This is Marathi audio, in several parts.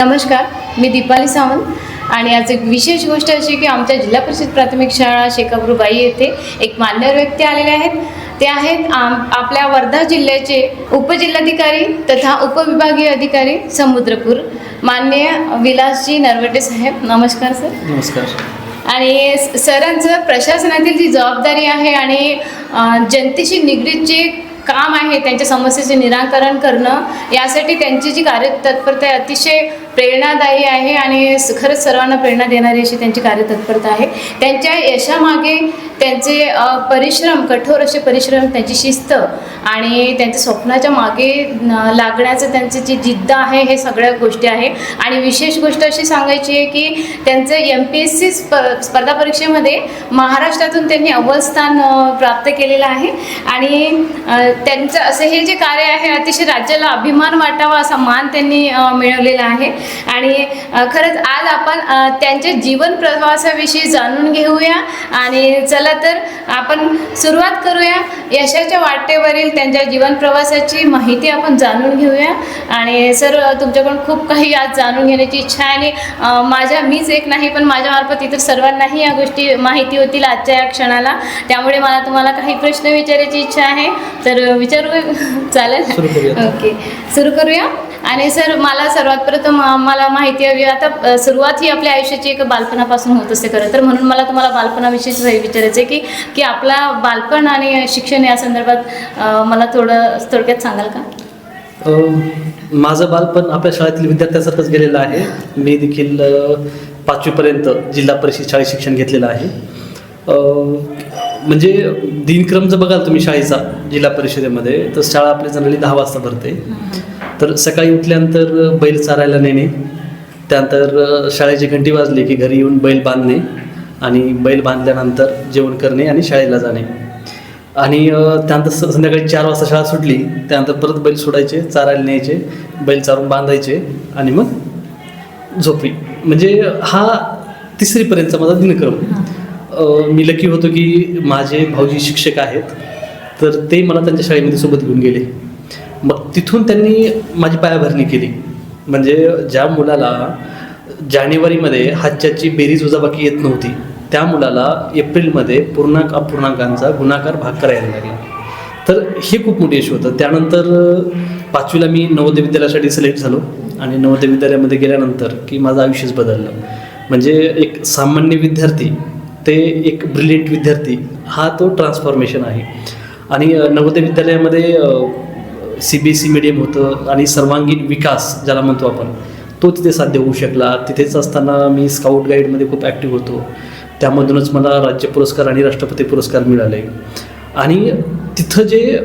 नमस्कार, मी दीपाली सावंत आणि आज एक विशेष गोष्ट अशी की आमच्या जिल्हा परिषद प्राथमिक शाळा शेकापूरबाई येथे एक मान्यवर व्यक्ती आलेले आहेत. ते आहेत आपल्या वर्धा जिल्ह्याचे उपजिल्हाधिकारी तथा उपविभागीय अधिकारी समुद्रपूर माननीय विलासजी नरवटे साहेब. नमस्कार सर. नमस्कार. आणि सरांचं प्रशासनातील जी जबाबदारी आहे आणि जनतेशी निगडीत जे काम आहे त्यांच्या समस्येचे निराकरण करणं, यासाठी त्यांची जी कार्यतत्परता आहे अतिशय प्रेरणादायी आहे आणि खरंच सर्वांना प्रेरणा देणारी अशी त्यांची कार्यतत्परता आहे. त्यांच्या यशामागे त्यांचे परिश्रम, कठोर असे परिश्रम, त्यांची शिस्त आणि त्यांच्या स्वप्नाच्या मागे लागण्याचं त्यांची जी जिद्द आहे, हे सगळ्या गोष्टी आहे. आणि विशेष गोष्ट अशी सांगायची आहे की त्यांचं MPSC स्पर्धा परीक्षेमध्ये महाराष्ट्रातून त्यांनी अव्वल स्थान प्राप्त केलेलं आहे. आणि त्यांचं असे हे जे कार्य आहे अतिशय राज्याला अभिमान वाटावा असा मान त्यांनी मिळवलेला आहे. आणि खरंच आज आपण त्यांच्या जीवन प्रवासाविषयी जाणून घेऊया. आणि चला तर आपण सुरुवात करूया. यशाच्या वाटेवरील त्यांच्या जीवन प्रवासाची माहिती आपण जाणून घेऊया. आणि सर, तुमच्याकडून खूप काही आज जाणून घेण्याची इच्छा आहे आणि मीच एक नाही पण माझ्यामार्फत इतर सर्वांनाही या गोष्टी माहिती होतील आजच्या या क्षणाला. त्यामुळे मला तुम्हाला काही प्रश्न विचारायची इच्छा आहे, तर विचारू चालेल? ओके, सुरू करूया. आणि सर, मला सर्वात प्रथम मला माहिती हवी. आता सुरुवात ही आपल्या आयुष्याची एक बालपणापासून होत असते खरं तर, म्हणून मला तुम्हाला बालपणाविषयीच विचारायचं आहे की आपला बालपण आणि शिक्षण या संदर्भात मला थोडक्यात सांगाल का? माझं बालपण आपल्या शाळेतील विद्यार्थ्यांसारखंच गेलेलं आहे. मी देखील 5वीपर्यंत जिल्हा परिषद शाळेत शिक्षण घेतलेलं आहे. म्हणजे दिनक्रम जर बघाल तुम्ही शाळेचा जिल्हा परिषदेमध्ये, तर शाळा आपली जनरली 10 वाजता भरते. तर सकाळी उठल्यानंतर बैल चारायला नेणे, त्यानंतर शाळेची घंटी वाजली की घरी येऊन बैल बांधणे आणि बैल बांधल्यानंतर जेवण करणे आणि शाळेला जाणे. आणि त्यानंतर संध्याकाळी 4 वाजता शाळा सुटली, त्यानंतर परत बैल सोडायचे, चारायला न्यायचे, बैल चारून बांधायचे आणि मग झोपी. म्हणजे हा 3रीपर्यंतचा माझा दिनक्रम. मी लकी होतो की माझे भाऊजी शिक्षक आहेत, तर ते मला त्यांच्या शाळेमध्ये सोबत घेऊन गेले. मग तिथून त्यांनी माझी पायाभरणी केली. म्हणजे ज्या मुलाला जानेवारीमध्ये हातच्याची बेरीज वजाबाकी येत नव्हती, त्या मुलाला एप्रिलमध्ये पूर्णांक अपूर्णांकांचा गुणाकार भाग करायला लागला. तर हे खूप मोठं यश होतं. त्यानंतर 5वीला मी नवोदय विद्यालयासाठी सिलेक्ट झालो आणि नवोदय विद्यालयामध्ये गेल्यानंतर की माझं आयुष्यच बदललं. म्हणजे एक सामान्य विद्यार्थी ते एक ब्रिलियंट विद्यार्थी, हा तो ट्रान्सफॉर्मेशन आहे. आणि नवोदय विद्यालयामध्ये CBSE मीडियम होतं आणि सर्वांगीण विकास ज्याला म्हणतो आपण, तो तिथे साध्य होऊ शकला. तिथेच असताना मी स्काउट गाईडमध्ये खूप ॲक्टिव्ह होतो. त्यामधूनच मला राज्य पुरस्कार आणि राष्ट्रपती पुरस्कार मिळाले. आणि तिथं जे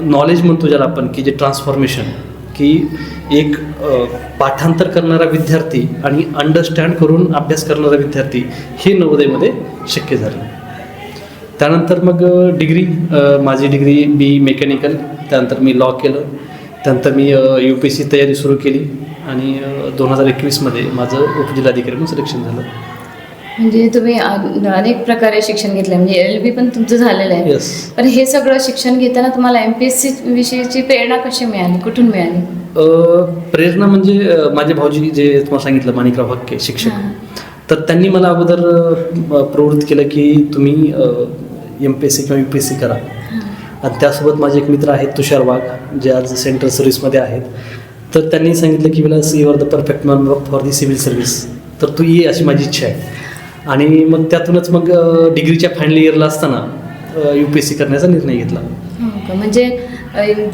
नॉलेज म्हणतो ज्याला आपण, की जे ट्रान्सफॉर्मेशन, की एक पाठांतर करणारा विद्यार्थी आणि अंडरस्टँड करून अभ्यास करणारा विद्यार्थी, हे नवोदयमध्ये शक्य झालं. त्यानंतर मग डिग्री, माझी डिग्री BE मेकॅनिकल, त्यानंतर मी लॉ केलं. त्यानंतर मी UPSC तयारी सुरू केली आणि 2021मध्ये माझं उपजिल्हाधिकारी म्हणून सिलेक्शन झालं. म्हणजे तुम्ही अनेक प्रकारे शिक्षण घेतलं, म्हणजे LLB पण तुमचं झालेलं आहे. येस. पण हे सगळं शिक्षण घेताना तुम्हाला MPSC विषयीची प्रेरणा कशी मिळाली, कुठून मिळाली? प्रेरणा म्हणजे माझे भाऊजी जे तुम्हाला सांगितलं, माणिकराव हक्के शिक्षक, तर त्यांनी मला अगोदर प्रवृत्त केलं की तुम्ही MPSC किंवा UPSC करा. आणि त्यासोबत माझे एक मित्र आहेत तुषार वाघ, जे आज सेंट्रल सर्व्हिसमध्ये आहेत. तर त्यांनी सांगितलं की Vilas, you are the perfect man for the civil service, तर तू ये अशी माझी इच्छा आहे. आणि मग त्यातूनच मग डिग्रीच्या फायनल इयरला असताना UPSC करण्याचा निर्णय घेतला. म्हणजे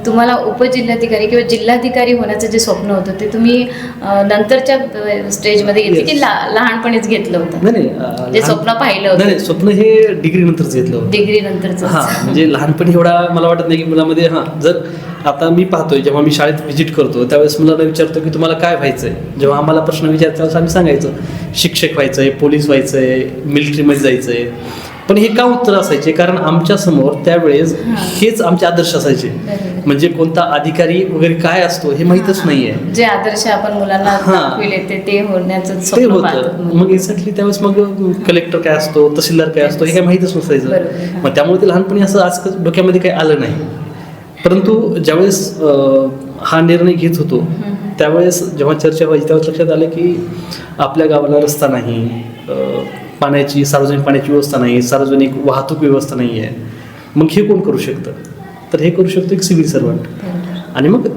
तुम्हाला उपजिल्हाधिकारी किंवा जिल्हाधिकारी होण्याचं जे स्वप्न होतं ते तुम्ही नंतरच्या स्टेजमध्ये घेतलं की लहानपणीच घेतलं होतं? नाही, जे स्वप्न पाहिलं होतं. नाही, स्वप्न हे डिग्री नंतरच घेतलं होतं. डिग्री नंतरच? हां, म्हणजे लहानपणी एवढा मला वाटत नाही की मुलामध्ये. जर आता मी पाहतोय, जेव्हा मी शाळेत व्हिजिट करतो त्यावेळेस मुलांना विचारतो की तुम्हाला काय व्हायचं आहे. जेव्हा आम्हाला प्रश्न विचारतात त्यावेळेस आम्ही सांगायचं शिक्षक व्हायचं आहे, पोलीस व्हायचं आहे, मिलिटरीमध्ये जायचं आहे. पण हे का उत्तर असायचे, कारण आमच्या समोर त्यावेळेस हेच आमचे आदर्श असायचे. म्हणजे कोणता अधिकारी वगैरे काय असतो हे माहीतच नाहीये. जे आदर्श आपण मुलांना दाखविले ते होण्याचं ते होतं. मग एक्झॅक्टली त्यावेळेस मग कलेक्टर काय असतो, तहसीलदार काय असतो, हे काय माहीतच नसायचं. मग त्यामुळे ते लहानपणी असं आज डोक्यामध्ये काही आलं नाही. परंतु ज्यावेळेस हा निर्णय घेत होतो त्यावेळेस जेव्हा चर्चा व्हायची त्यावेळेस लक्षात आलं की आपल्या गावाला रस्ता नाही, पाण्याची सार्वजनिक पाण्याची व्यवस्था नाही, सार्वजनिक वाहतूक व्यवस्था नाही आहे. मग हे कोण करू शकतं? तर हे करू शकतो एक सिव्हिल सर्वंट. आणि मग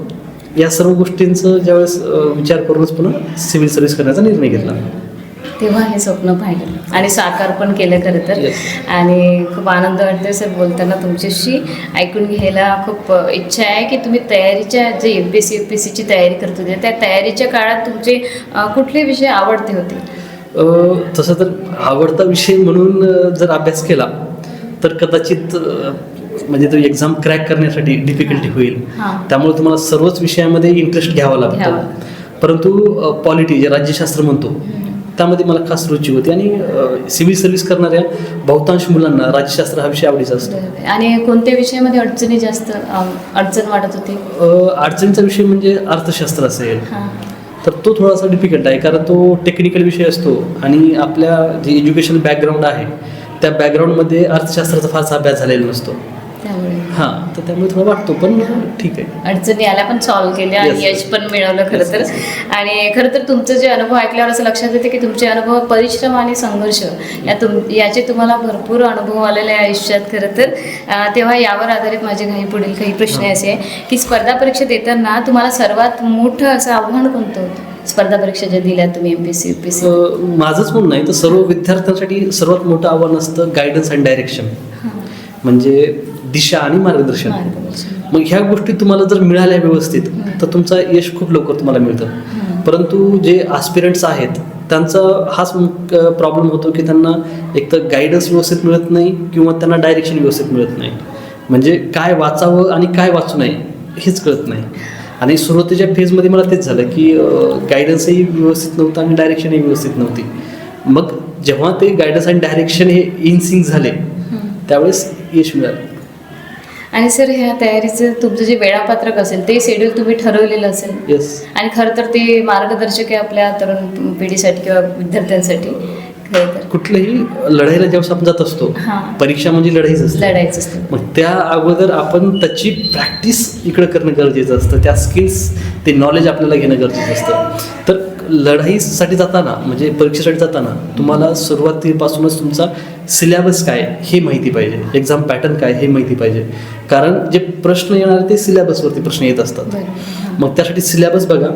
या सर्व गोष्टींचं ज्यावेळेस विचार करूनच पुन्हा सिव्हिल सर्व्हिस करण्याचा निर्णय घेतला. तेव्हा हे स्वप्न पाहिलं आणि साकार पण केलं खरं तर. Yes. आणि खूप आनंद वाटतो सर बोलताना तुमच्याशी. ऐकून घ्यायला खूप इच्छा आहे की तुम्ही तयारीच्या जे MPSC UPSCची तयारी करत होते त्या तयारीच्या काळात तुमचे कुठले विषय आवडते होते? तसं तर आवडता विषय म्हणून जर अभ्यास केला तर कदाचित म्हणजे तो एक्झाम क्रॅक करण्यासाठी डिफिकल्टी होईल. हां. त्यामुळे तुम्हाला सर्वच विषयामध्ये इंटरेस्ट घ्यावा लागतो. घ्यावा. परंतु पॉलिटी जे राज्यशास्त्र म्हणतो त्यामध्ये मला खास रुची होती. आणि सिव्हिल सर्व्हिस करणाऱ्या बहुतांश मुलांना राज्यशास्त्र हा विषय आवडीचा असतो. आणि कोणत्या विषयामध्ये अडचणी जास्त अडचण वाटत होती? अडचणीचा विषय म्हणजे अर्थशास्त्र असेल हां. तर तो थोडासा डिफिकल्ट आहे, कारण तो टेक्निकल विषय असतो आणि आपल्या जे एज्युकेशनल बॅकग्राऊंड आहे त्या बॅकग्राऊंडमध्ये अर्थशास्त्राचा फारसा अभ्यास झालेला नसतो. त्यामुळे हां, तर त्यामुळे थोडं वाटतो, पण ठीक आहे. अडचणी आल्या पण सॉल्व्ह केल्या आणि Yes. यश पण मिळवलं खरं तर. Yes. आणि खरं तर तुमचं जे अनुभव ऐकल्यावर असं लक्षात येते की तुमचे अनुभव परिश्रम आणि संघर्ष याचे तुम्हाला भरपूर अनुभव आलेले आहे आयुष्यात खरं तर. तेव्हा यावर आधारित माझे पुढील काही प्रश्न असे आहे की स्पर्धा परीक्षा देताना तुम्हाला सर्वात मोठं असं आव्हान कोणतं होतं? स्पर्धा परीक्षा ज्या दिल्या तुम्ही MPSC UPSC? माझंच म्हणणं आहे तर सर्व विद्यार्थ्यांसाठी सर्वात मोठं आव्हान असतं गायडन्स अँड डायरेक्शन, म्हणजे दिशा आणि मार्गदर्शन. मग ह्या गोष्टी तुम्हाला जर मिळाल्या व्यवस्थित तर तुमचं यश खूप लवकर तुम्हाला मिळतं. परंतु जे आस्पिरंट्स आहेत त्यांचा हाच प्रॉब्लेम होतो की त्यांना एक तर गायडन्स व्यवस्थित मिळत नाही किंवा त्यांना डायरेक्शन व्यवस्थित मिळत नाही. म्हणजे काय वाचावं आणि काय वाचू नये हेच कळत नाही. आणि सुरुवातीच्या फेजमध्ये मला तेच झालं की गायडन्सही व्यवस्थित नव्हतं आणि डायरेक्शनही व्यवस्थित नव्हती. मग जेव्हा ते गायडन्स आणि डायरेक्शन हे इन सिंक झाले त्यावेळेस यश मिळालं. आणि सर ह्या तयारीचं तुमचं जे वेळापत्रक असेल ते शेड्यूल तुम्ही ठरवलेलं असेल. येस. आणि खरं तर ते मार्गदर्शक आहे आपल्या तरुण पिढीसाठी किंवा विद्यार्थ्यांसाठी. खरं तर कुठल्याही लढाईला जेव्हा आपण जात असतो, हां. परीक्षा म्हणजे लढाईच असते. लढायचं असतं. मग त्या अगोदर आपण त्याची प्रॅक्टिस इकडं करणं गरजेचं असतं. त्या स्किल्स ते नॉलेज आपल्याला घेणं गरजेचं असतं. तर लढाईसाठी जाताना म्हणजे परीक्षेसाठी जाताना तुम्हाला सुरुवातीपासूनच तुमचा सिलेबस काय हे माहिती पाहिजे, एक्झाम पॅटर्न काय हे माहिती पाहिजे. कारण जे प्रश्न येणार ते सिलेबसवरती प्रश्न येत असतात. बरं. मग त्यासाठी सिलेबस बघा,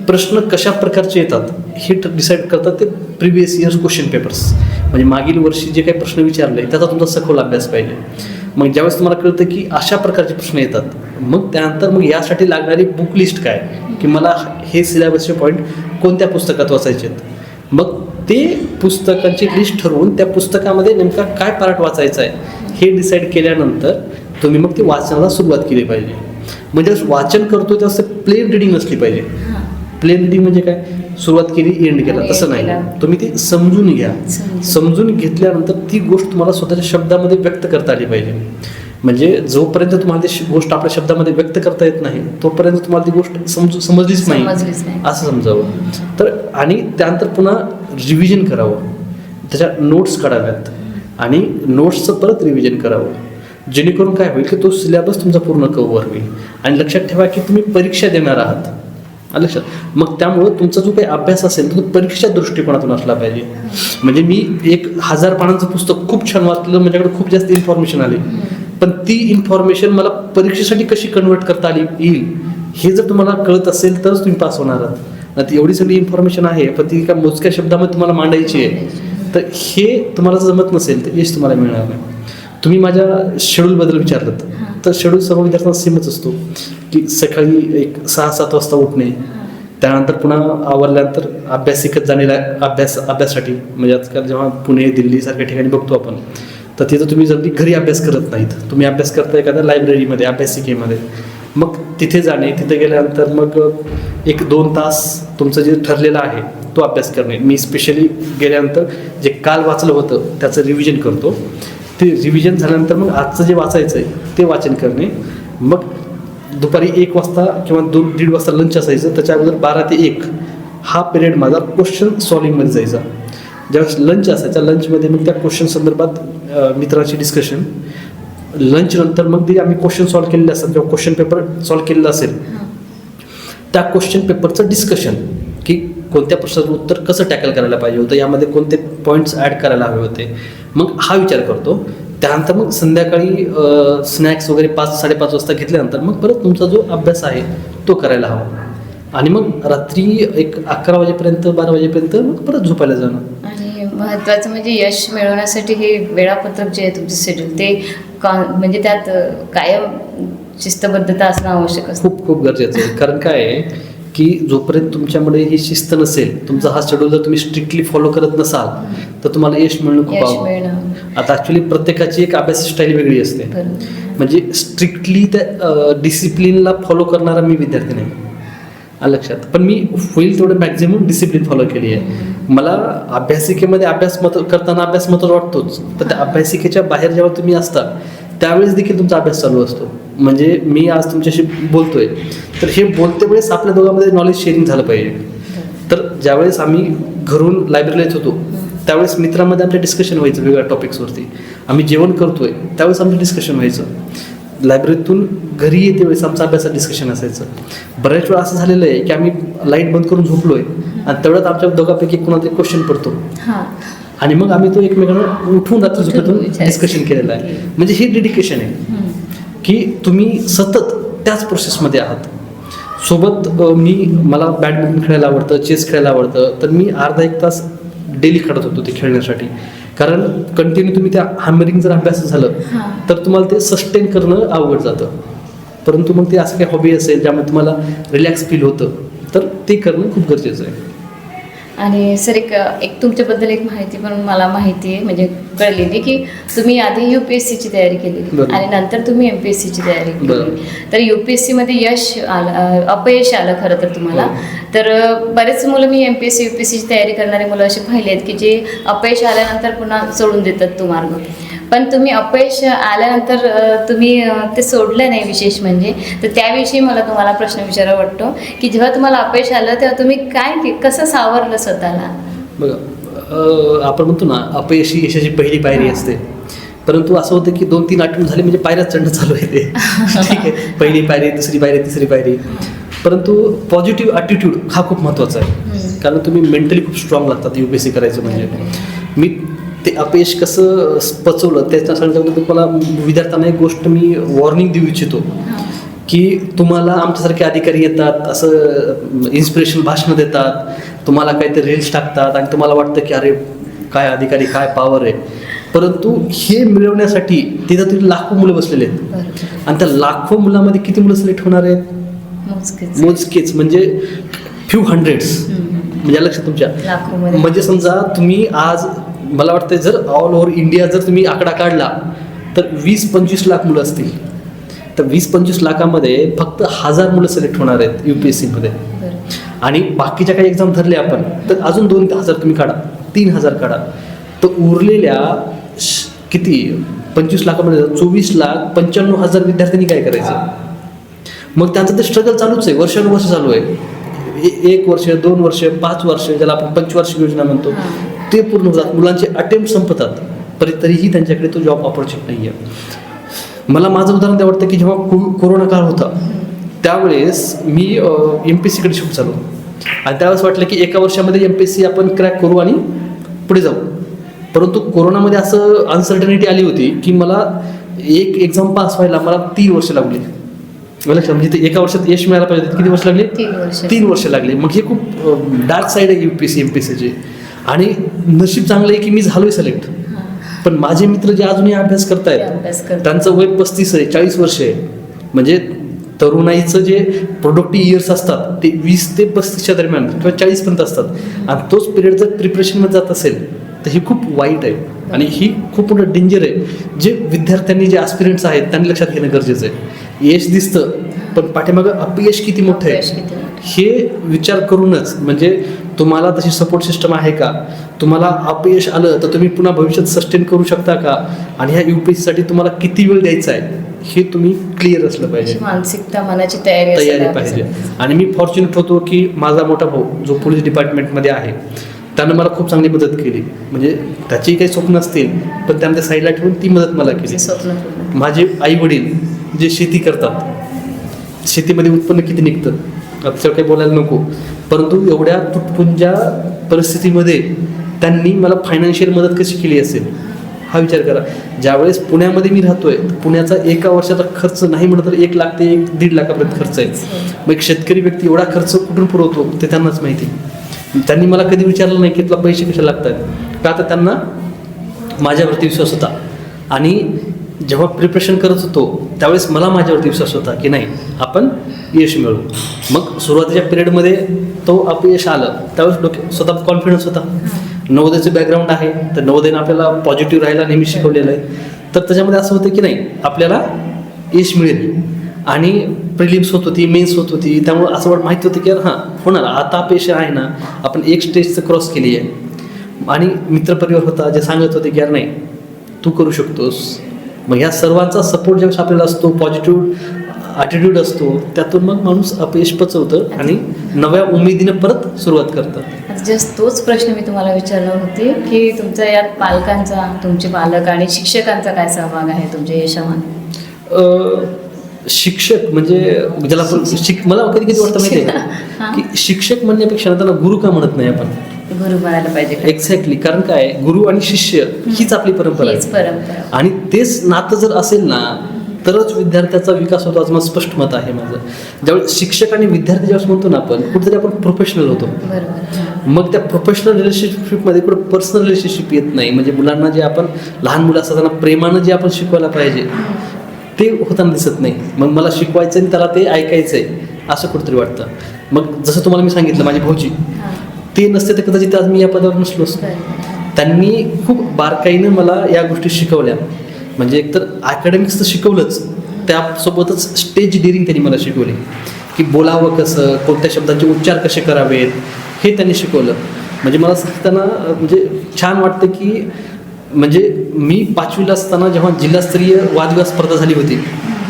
प्रश्न कशा प्रकारचे येतात हे डिसाईड करतात ते प्रिव्हियस इयर्स क्वेश्चन पेपर्स. म्हणजे मागील वर्षी जे काही प्रश्न विचारले त्याचा तुमचा सखोल अभ्यास पाहिजे. मग ज्यावेळेस तुम्हाला कळतं की अशा प्रकारचे प्रश्न येतात मग त्यानंतर मग यासाठी लागणारी बुक लिस्ट काय, की मला हे सिलेबसचे पॉईंट कोणत्या पुस्तकात वाचायचे आहेत. मग ते पुस्तकांची लिस्ट ठरवून त्या पुस्तकामध्ये नेमका काय पार्ट वाचायचा आहे हे डिसाईड केल्यानंतर तुम्ही मग ते वाचनाला सुरुवात केली पाहिजे. म्हणजे वाचन करतो तेव्हा प्लेन रिडिंग नसली पाहिजे. प्लेन रिडिंग म्हणजे काय, सुरुवात केली एंड केला तसं नाही. तुम्ही ते समजून घ्या. समजून घेतल्यानंतर ती गोष्ट तुम्हाला स्वतःच्या शब्दामध्ये व्यक्त करता आली पाहिजे. म्हणजे जोपर्यंत तुम्हाला ती गोष्ट आपल्या शब्दामध्ये व्यक्त करता येत नाही तोपर्यंत तुम्हाला ती गोष्ट समजलीच नाही असं समजावं. तर आणि त्यानंतर पुन्हा रिव्हिजन करावं, त्याच्या नोट्स काढाव्यात आणि नोट्सचं परत रिव्हिजन करावं, जेणेकरून काय होईल की तो सिलेबस तुमचा पूर्ण कव्हर होईल. आणि लक्षात ठेवा की तुम्ही परीक्षा देणार आहात, लक्षात. मग त्यामुळं तुमचा जो काही अभ्यास असेल तो परीक्षेच्या दृष्टिकोनातून असला पाहिजे. म्हणजे मी 1000 पानांचं पुस्तक खूप छान वाचलं, माझ्याकडे खूप जास्त इन्फॉर्मेशन आली, पण ती इन्फॉर्मेशन मला परीक्षेसाठी कशी कन्वर्ट करता आली येईल हे जर तुम्हाला कळत असेल तरच तुम्ही पास होणार आहात. ना ती एवढी सगळी इन्फॉर्मेशन आहे पण ती एका मोजक्या शब्दामध्ये तुम्हाला मांडायची आहे, तर हे तुम्हाला जर जमत नसेल तर यश तुम्हाला मिळणार नाही. तुम्ही माझ्या शेड्यूलबद्दल विचारलं तर शेड्यूल सर्व विद्यार्थ्यांना सेमच असतो की सकाळी एक 6-7 वाजता उठणे, त्यानंतर पुन्हा आवरल्यानंतर अभ्यासिकत जाणेला अभ्यासासाठी. म्हणजे आजकाल जेव्हा पुणे दिल्लीसारख्या ठिकाणी बघतो आपण तर तिथं तुम्ही जर घरी अभ्यास करत नाहीत, तुम्ही अभ्यास करता एखाद्या लायब्ररीमध्ये अभ्यासिकेमध्ये, मग तिथे जाणे, तिथे गेल्यानंतर मग 1-2 तास तुमचं जे ठरलेलं आहे तो अभ्यास करणे. मी स्पेशली गेल्यानंतर जे काल वाचलं होतं त्याचं रिव्हिजन करतो. ते रिव्हिजन झाल्यानंतर मग आजचं जे वाचायचं आहे ते वाचन करणे. मग दुपारी 1 वाजता किंवा 2-1.5 वाजता लंच असायचं, त्याच्या अगोदर 12 ते 1 हा पिरियड माझा क्वेश्चन सॉल्विंगमध्ये जायचा. ज्यावेळेस लंच असायचा, लंचमध्ये मग त्या क्वेश्चन संदर्भात मित्रांशी डिस्कशन. लंच नंतर मग ते आम्ही क्वेश्चन सॉल्व्ह केलेले असतात किंवा क्वेश्चन पेपर सॉल्व्ह केलेला असेल त्या क्वेश्चन पेपरचं डिस्कशन, की कोणत्या प्रश्नाचं उत्तर कसं टॅकल करायला पाहिजे होतं, यामध्ये कोणते पॉईंट्स ॲड करायला हवे होते, मग हा विचार करतो. त्यानंतर मग संध्याकाळी स्नॅक्स वगैरे 5-5:30 वाजता घेतल्यानंतर मग परत तुमचा जो अभ्यास आहे तो करायला हवा. आणि मग रात्री एक 11 वाजेपर्यंत 12 वाजेपर्यंत मग परत झोपायला जाणं. आणि महत्त्वाचं म्हणजे यश मिळवण्यासाठी हे वेळापत्रक जे आहे तुमचं शेड्यूल ते म्हणजे त्यात कायम शिस्तबद्धता असणं आवश्यक असतं. खूप खूप गरजेचं आहे. कारण काय आहे की जोपर्यंत तुमच्यामध्ये ही शिस्त नसेल, तुमचा हा शेड्यूल जर तुम्ही स्ट्रिक्टली फॉलो करत नसाल तर तुम्हाला यश मिळणं खूप यश अवघड. मिळणं आता ॲक्च्युली प्रत्येकाची एक अभ्यास स्टाईल वेगळी असते. बरोबर. म्हणजे स्ट्रिक्टली त्या डिसिप्लिनला फॉलो करणारा मी विद्यार्थी नाही, आलं लक्षात. पण मी होईल तेवढं मॅक्झिमम डिसिप्लिन फॉलो केली आहे. मला अभ्यासिकेमध्ये करताना अभ्यास महत्त्वाचा वाटतोच, पण त्या अभ्यासिकेच्या बाहेर जेव्हा तुम्ही असता त्यावेळेस देखील तुमचा अभ्यास चालू असतो. म्हणजे मी आज तुमच्याशी बोलतोय तर हे बोलते वेळेस आपल्या दोघांमध्ये नॉलेज शेअरिंग झालं पाहिजे. तर ज्यावेळेस आम्ही घरून लायब्ररीला येत होतो त्यावेळेस मित्रांमध्ये आमचं डिस्कशन व्हायचं वेगवेगळ्या टॉपिक्सवरती. आम्ही जेवण करतोय त्यावेळेस आमचं डिस्कशन व्हायचं. लायब्ररीतून घरी येते वेळेस आमचं अभ्यासाचं डिस्कशन असायचं. बऱ्याच वेळा असं झालेलं आहे की आम्ही लाईट बंद करून झोपलोय आणि तेवढ्यात आमच्या दोघांपैकी कोणाला तरी क्वेश्चन पडतो आणि मग आम्ही तो एकमेकांना उठून रात्री झोपेतून डिस्कशन केलेलं आहे. म्हणजे हे डेडिकेशन आहे की तुम्ही सतत त्याच प्रोसेसमध्ये आहात. सोबत मला बॅडमिंटन खेळायला आवडतं, चेस खेळायला आवडतं, तर मी अर्धा 1 तास डेली काढत होतो ते खेळण्यासाठी. कारण कंटिन्यू तुम्ही त्या हॅमरिंग जर अभ्यास झालं तर तुम्हाला ते सस्टेन करणं अवघड जातं. परंतु मग ते असं काही हॉबी असेल ज्यामुळे तुम्हाला रिलॅक्स फील होतं तर ते करणं खूप गरजेचं आहे. आणि सर एक तुमच्याबद्दल एक माहिती पण मला माहिती आहे, म्हणजे कळलेली की तुम्ही आधी UPSCची तयारी केलेली आणि नंतर तुम्ही MPSCची तयारी केली. तर UPSCमध्ये यश आलं, अपयश आलं खरं तर तुम्हाला. तर बरेच मुलं मी MPSC UPSCची तयारी करणारे मुलं असे पाहिले आहेत की जे अपयश आल्यानंतर पुन्हा सोडून देतात तो मार्ग. पण तुम्ही अपयश आल्यानंतर तुम्ही ते सोडलं नाही विशेष म्हणजे. तर त्याविषयी मला तुम्हाला प्रश्न विचारावा वाटतो की जेव्हा तुम्हाला अपयश आलं तेव्हा तुम्ही कसं सावरलं स्वतःला? बघा, आपण म्हणतो ना अपयश ही यशाची पहिली पायरी असते. परंतु असं होतं की 2-3 आठवडे झाले म्हणजे पायऱ्यात चढणं चालू आहे ते. ठीक आहे, पहिली पायरी, दुसरी पायरी, तिसरी पायरी. परंतु पॉझिटिव्ह ॲटिट्यूड हा खूप महत्त्वाचा आहे. कारण तुम्ही मेंटली खूप स्ट्रॉंग लागतात UPSC करायचं म्हणजे. मी ते अपयश कसं पचवलं त्याच्यासाठी तुम्हाला विद्यार्थ्यांना एक गोष्ट मी वॉर्निंग देऊ इच्छितो की तुम्हाला आमच्यासारखे अधिकारी येतात, असं इन्स्पिरेशन भाषणं देतात, तुम्हाला काहीतरी रील्स टाकतात आणि तुम्हाला वाटतं की अरे काय अधिकारी, काय पॉवर आहे. परंतु हे मिळवण्यासाठी तिथं तुम्ही लाखो मुलं बसलेले आहेत आणि त्या लाखो मुलामध्ये किती मुलं सिलेक्ट होणार आहेत? मोजकेच, म्हणजे फ्यू हंड्रेड्स. म्हणजे लक्षात तुमच्या. म्हणजे समजा तुम्ही आज मला वाटतं जर ऑल ओव्हर इंडिया जर तुम्ही आकडा काढला तर 20-25 लाख मुलं असतील. तर 20-25 लाखामध्ये फक्त 1000 मुलं सिलेक्ट होणार आहेत UPSCमध्ये. आणि बाकीच्या काही एक्झाम धरले आपण तर अजून 2,000 तुम्ही काढा, 3,000 काढा, तर उरलेल्या किती 25 लाखामध्ये 24,95,000 विद्यार्थ्यांनी काय करायचं? मग त्यांचं ते स्ट्रगल चालूच आहे, वर्षानुवर्ष चालू आहे. 1 वर्ष, 2 वर्ष, 5 वर्ष, ज्याला आपण पंचवार्षिक योजना म्हणतो, ते पूर्ण होतात. मुलांचे अटेम्प्ट संपतात तरीही त्यांच्याकडे तो जॉब ऑपॉर्च्युनिटी नाही आहे. मला माझं उदाहरण द्यावं वाटतं की जेव्हा कोरोना काळ होता त्यावेळेस मी MPSCकडे शिफ्ट झालो आणि त्यावेळेस वाटलं की 1 वर्षामध्ये MPSC आपण क्रॅक करू आणि पुढे जाऊ. परंतु कोरोनामध्ये असं अनसर्टनिटी आली होती की मला एक एक्झाम पास व्हायला मला 3 वर्ष लागली. म्हणजे ते 1 वर्षात यश मिळायला पाहिजे, किती वर्ष लागले? 3 वर्ष लागले. मग हे खूप डार्क साईड आहे UPSC MPSCचे. आणि नशीब चांगलं आहे की मी झालोय सिलेक्ट. पण माझे मित्र जे अजूनही अभ्यास करतायत त्यांचं वय 35 आहे, 40 वर्ष आहे. म्हणजे तरुणाईचं जे प्रोडक्टिव्ह इयर्स असतात ते 20 ते 35च्या दरम्यान किंवा 40पर्यंत असतात. आणि तोच पिरियड जर प्रिपरेशनमध्ये जात असेल तर ही खूप वाईट आहे आणि ही खूप मोठं डेंजर आहे. जे विद्यार्थ्यांनी जे ॲस्पिरंट्स आहेत त्यांनी लक्षात घेणं गरजेचं आहे. यश दिसतं पण पाठीमागं अपयश किती मोठं आहे हे विचार करूनच, म्हणजे तुम्हाला तशी सपोर्ट सिस्टम आहे का, तुम्हाला अपयश आलं तर तुम्ही पुन्हा भविष्यात सस्टेन करू शकता का, आणि ह्या UPSCसाठी तुम्हाला किती वेळ द्यायचा आहे हे तुम्ही क्लिअर असलं पाहिजे. मानसिकता, मनाची तयारी पाहिजे. आणि मी फॉर्च्युनेट होतो की माझा मोठा भाऊ जो पोलीस डिपार्टमेंटमध्ये आहे त्यानं मला खूप चांगली मदत केली. म्हणजे त्याची काही स्वप्न असतील पण त्यानं त्या साईडला ठेवून ती मदत मला केली. माझे आई वडील जे शेती करतात, शेतीमध्ये उत्पन्न किती निघतं त्याच्यावर काही बोलायला नको, परंतु एवढ्या तुटपुंज्या परिस्थितीमध्ये त्यांनी मला फायनान्शियल मदत कशी केली असेल हा विचार करा. ज्यावेळेस पुण्यामध्ये मी राहतोय, पुण्याचा एका वर्षाचा खर्च नाही म्हटलं तर 1 लाख ते 1-1.5 लाखापर्यंत खर्च आहे. मग एक शेतकरी व्यक्ती एवढा खर्च कुठून पुरवतो ते त्यांनाच माहिती. त्यांनी मला कधी विचारलं नाही की तुला पैसे कसे लागतात, का तर त्यांना माझ्यावरती विश्वास होता. आणि जेव्हा प्रिपरेशन करत होतो त्यावेळेस मला माझ्यावरती विश्वास होता की नाही आपण यश मिळवू. मग सुरुवातीच्या पिरियडमध्ये तो अपयश आलं त्यावेळेस स्वतः कॉन्फिडन्स होता. नवोदयचं बॅकग्राऊंड आहे तर नवोदयनं आपल्याला पॉझिटिव्ह राहायला नेहमी शिकवलेलं आहे. तर त्याच्यामध्ये असं होतं की नाही आपल्याला यश मिळेल. आणि प्रिलिम्स होत होती, मेन्स होत होती, त्यामुळे असं माहिती होतं की यार हां होणार, आता अपयश आहे ना, आपण एक स्टेजचं क्रॉस केली आहे. आणि मित्रपरिवार होता जे सांगत होते की यार नाही तू करू शकतोस. मग ह्या सर्वांचा सपोर्ट ज्यावेळेस आपल्याला असतो, पॉझिटिव्ह ॲटिट्यूड असतो, त्यातून मग माणूस अपयश पचवतं आणि नव्या उमेदीनं परत सुरुवात करतं. जस्ट तोच प्रश्न मी तुम्हाला विचारणार होते की तुमचा यात पालकांचा, तुमचे पालक आणि शिक्षकांचा काय सहभाग आहे तुमच्या यशामध्ये? शिक्षक म्हणजे ज्याला आपण मला कधी कधी वाटतं माहिती आहे का की शिक्षक म्हणण्यापेक्षा त्यांना गुरु का म्हणत नाही आपण? गुरु म्हणायला पाहिजे. एक्झॅक्टली, कारण काय गुरु आणि शिष्य हीच आपली परंपरा आहे. आणि तेच नातं जर असेल ना तरच विद्यार्थ्याचा विकास होतो, असं मला स्पष्ट मत आहे माझं. ज्यावेळेस शिक्षक आणि विद्यार्थी ज्यावेळेस म्हणतो ना आपण कुठेतरी आपण प्रोफेशनल होतो. मग त्या प्रोफेशनल रिलेशनशिपमध्ये कुठं पर्सनल रिलेशनशिप येत नाही. म्हणजे मुलांना जे आपण लहान मुलं असताना प्रेमानं जे आपण शिकवायला पाहिजे ते होताना दिसत नाही. मग मला शिकवायचं आणि त्याला ते ऐकायचं आहे असं कुठेतरी वाटतं. मग जसं तुम्हाला मी सांगितलं माझे भाऊजी ते नसते तर कदाचित आज मी या पदावर नसलो असतो. त्यांनी खूप बारकाईनं मला या गोष्टी शिकवल्या. म्हणजे एकतर अकॅडमिक्स तर शिकवलंच, त्यासोबतच स्टेज डिअरिंग त्यांनी मला शिकवली की बोलावं कसं, कोणत्या शब्दांचे उच्चार कसे करावेत हे त्यांनी शिकवलं. म्हणजे मला सांगताना म्हणजे छान वाटतं की म्हणजे मी 5वीला असताना जेव्हा जिल्हास्तरीय वादविवाद स्पर्धा झाली होती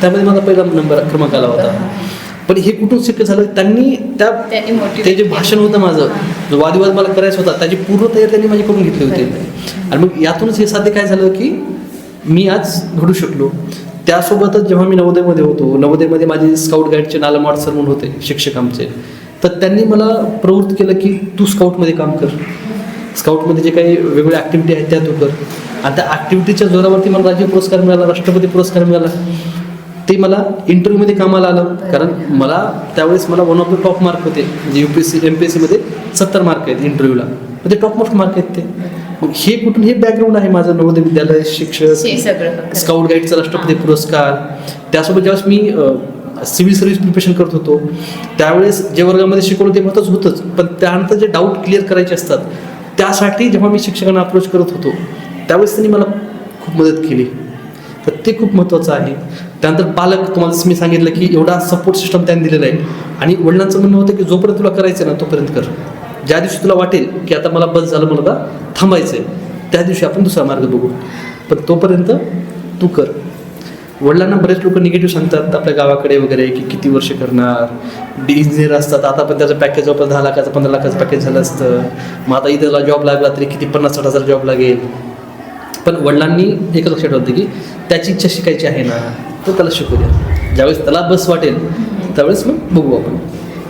त्यामध्ये माझा पहिला क्रमांक आला होता. पण हे कुठून शक्य झालं? त्यांनी ते जे भाषण होतं माझं, जो वादविवाद मला करायचा होता त्याची पूर्ण तयारी त्यांनी माझी करून घेतली होती. आणि मग यातूनच हे साध्य काय झालं की मी आज घडू शकलो. त्यासोबतच जेव्हा मी नवोदयमध्ये होतो, नवोदयमध्ये माझे स्काउट गाईडचे नालमाड सर म्हणून होते शिक्षक आमचे, तर त्यांनी मला प्रवृत्त केलं की तू स्काउटमध्ये काम कर, स्काउटमध्ये जे काही वेगवेगळ्या ॲक्टिव्हिटी आहेत त्या तू कर. आणि त्या ॲक्टिव्हिटीच्या जोरावरती मला राज्य पुरस्कार मिळाला, राष्ट्रपती पुरस्कार मिळाला. ते मला इंटरव्ह्यूमध्ये कामाला आलं, कारण मला त्यावेळेस मला 1 ऑफ द टॉप मार्क होते. म्हणजे UPSC MPSCमध्ये 70 मार्क आहेत इंटरव्ह्यूला, म्हणजे टॉप मोस्ट मार्क आहेत ते. मग हे कुठून हे बॅकग्राऊंड आहे माझं, नवोदय विद्यालय, शिक्षक, स्काउट गाईडचा राष्ट्रपती पुरस्कार. त्यासोबत ज्यावेळेस मी सिव्हिल सर्व्हिस प्रिपरेशन करत होतो त्यावेळेस जे वर्गामध्ये शिकवलं ते महत्त्वाचं होतंच, पण त्यानंतर जे डाऊट क्लिअर करायचे असतात त्यासाठी जेव्हा मी शिक्षकांना अप्रोच करत होतो त्यावेळेस त्यांनी मला खूप मदत केली. तर ते खूप महत्त्वाचं आहे. त्यानंतर पालक, तुम्हाला जसं मी सांगितलं की एवढा सपोर्ट सिस्टम त्यांनी दिलेला आहे. आणि वडिलांचं म्हणणं होतं की जोपर्यंत तुला करायचं ना तोपर्यंत कर, ज्या दिवशी तुला वाटेल की आता मला बस झालं, मला आता थांबायचं आहे, त्या दिवशी आपण दुसरा मार्ग बघू, पण तोपर्यंत तू कर. वडिलांना बरेच लोक निगेटिव्ह सांगतात आपल्या गावाकडे वगैरे की किती वर्ष करणार, इंजिनियर असतात, आता पण त्याचं पॅकेज जवळपास 10 लाखाचं 15 लाखाचं पॅकेज झालं असतं, मग आता इथं जॉब लागला तरी किती 50-60 हजार जॉब लागेल. पण वडिलांनी एकच लक्षात होतं की त्याची इच्छा शिकायची आहे ना तर त्याला शिकू द्या, ज्यावेळेस त्याला बस वाटेल त्यावेळेस मग बघू आपण.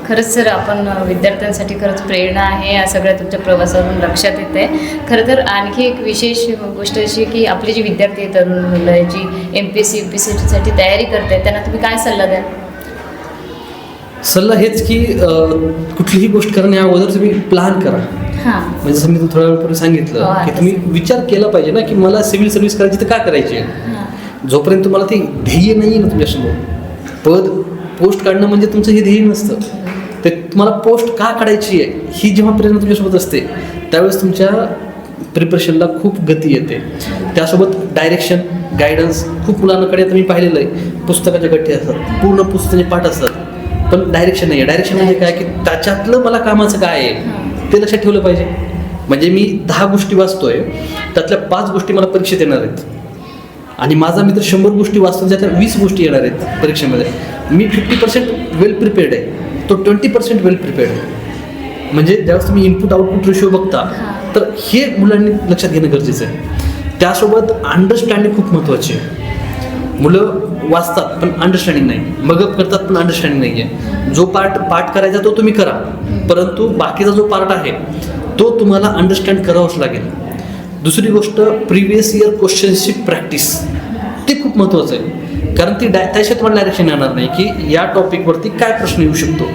खरंच सर, आपण विद्यार्थ्यांसाठी खरंच प्रेरणा आहे या सगळ्या तुमच्या प्रवासावरून लक्षात येते. खरं तर आणखी एक विशेष गोष्ट अशी की आपली जी विद्यार्थी तरुण मुलं जी MPSC UPSCसाठी तयारी करते त्यांना तुम्ही काय सल्ला द्याल? सल्ला हेच की कुठलीही गोष्ट करण्या अगोदर तुम्ही प्लॅन करा. म्हणजे जसं मी थोड्या वेळपूर्वी सांगितलं की तुम्ही विचार केला पाहिजे ना की मला सिव्हिल सर्व्हिस करायची तर काय करायची आहे. जोपर्यंत तुम्हाला ते ध्येय नाही ना तुमच्यासमोर, पद पोस्ट काढणं म्हणजे तुमचं हे ध्येय नसतं, ते तुम्हाला पोस्ट का काढायची आहे ही जेव्हा प्रेरणा तुमच्यासोबत असते त्यावेळेस तुमच्या प्रिपरेशनला खूप गती येते. त्यासोबत डायरेक्शन, गायडन्स. खूप मुलांकडे आता मी पाहिलेलं आहे पुस्तकाच्या गठ्ठे असतात, पूर्ण पुस्तकाचे पाठ असतात, पण डायरेक्शन नाही आहे. डायरेक्शन म्हणजे काय की त्याच्यातलं मला कामाचं काय आहे ते लक्षात ठेवलं पाहिजे. म्हणजे मी 10 गोष्टी वाचतोय, त्यातल्या 5 गोष्टी मला परीक्षेत येणार आहेत, आणि माझा मित्र 100 गोष्टी वाचतो त्यातल्या 20 गोष्टी येणार आहेत परीक्षेमध्ये. मी 50% वेल प्रिपेअर्ड आहे, तो 20% वेल प्रिपेअर्ड आहे. म्हणजे ज्यावेळेस तुम्ही इनपुट आउटपुट रेशो बघता तर हे मुलांनी लक्षात घेणं गरजेचं आहे. त्यासोबत अंडरस्टँडिंग खूप महत्त्वाची आहे. मुलं वाचतात पण अंडरस्टँडिंग नाही, मगअप करतात पण अंडरस्टँडिंग नाही आहे. जो पाठ करायचा तो तुम्ही करा, परंतु बाकीचा जो पार्ट आहे तो तुम्हाला अंडरस्टँड करावाच लागेल. दुसरी गोष्ट, प्रिव्हियस इयर क्वेश्चन्सची प्रॅक्टिस ते खूप महत्त्वाचं आहे. कारण ती त्याच्यात तुम्हाला डायरेक्शन येणार नाही की या टॉपिकवरती काय प्रश्न येऊ शकतो,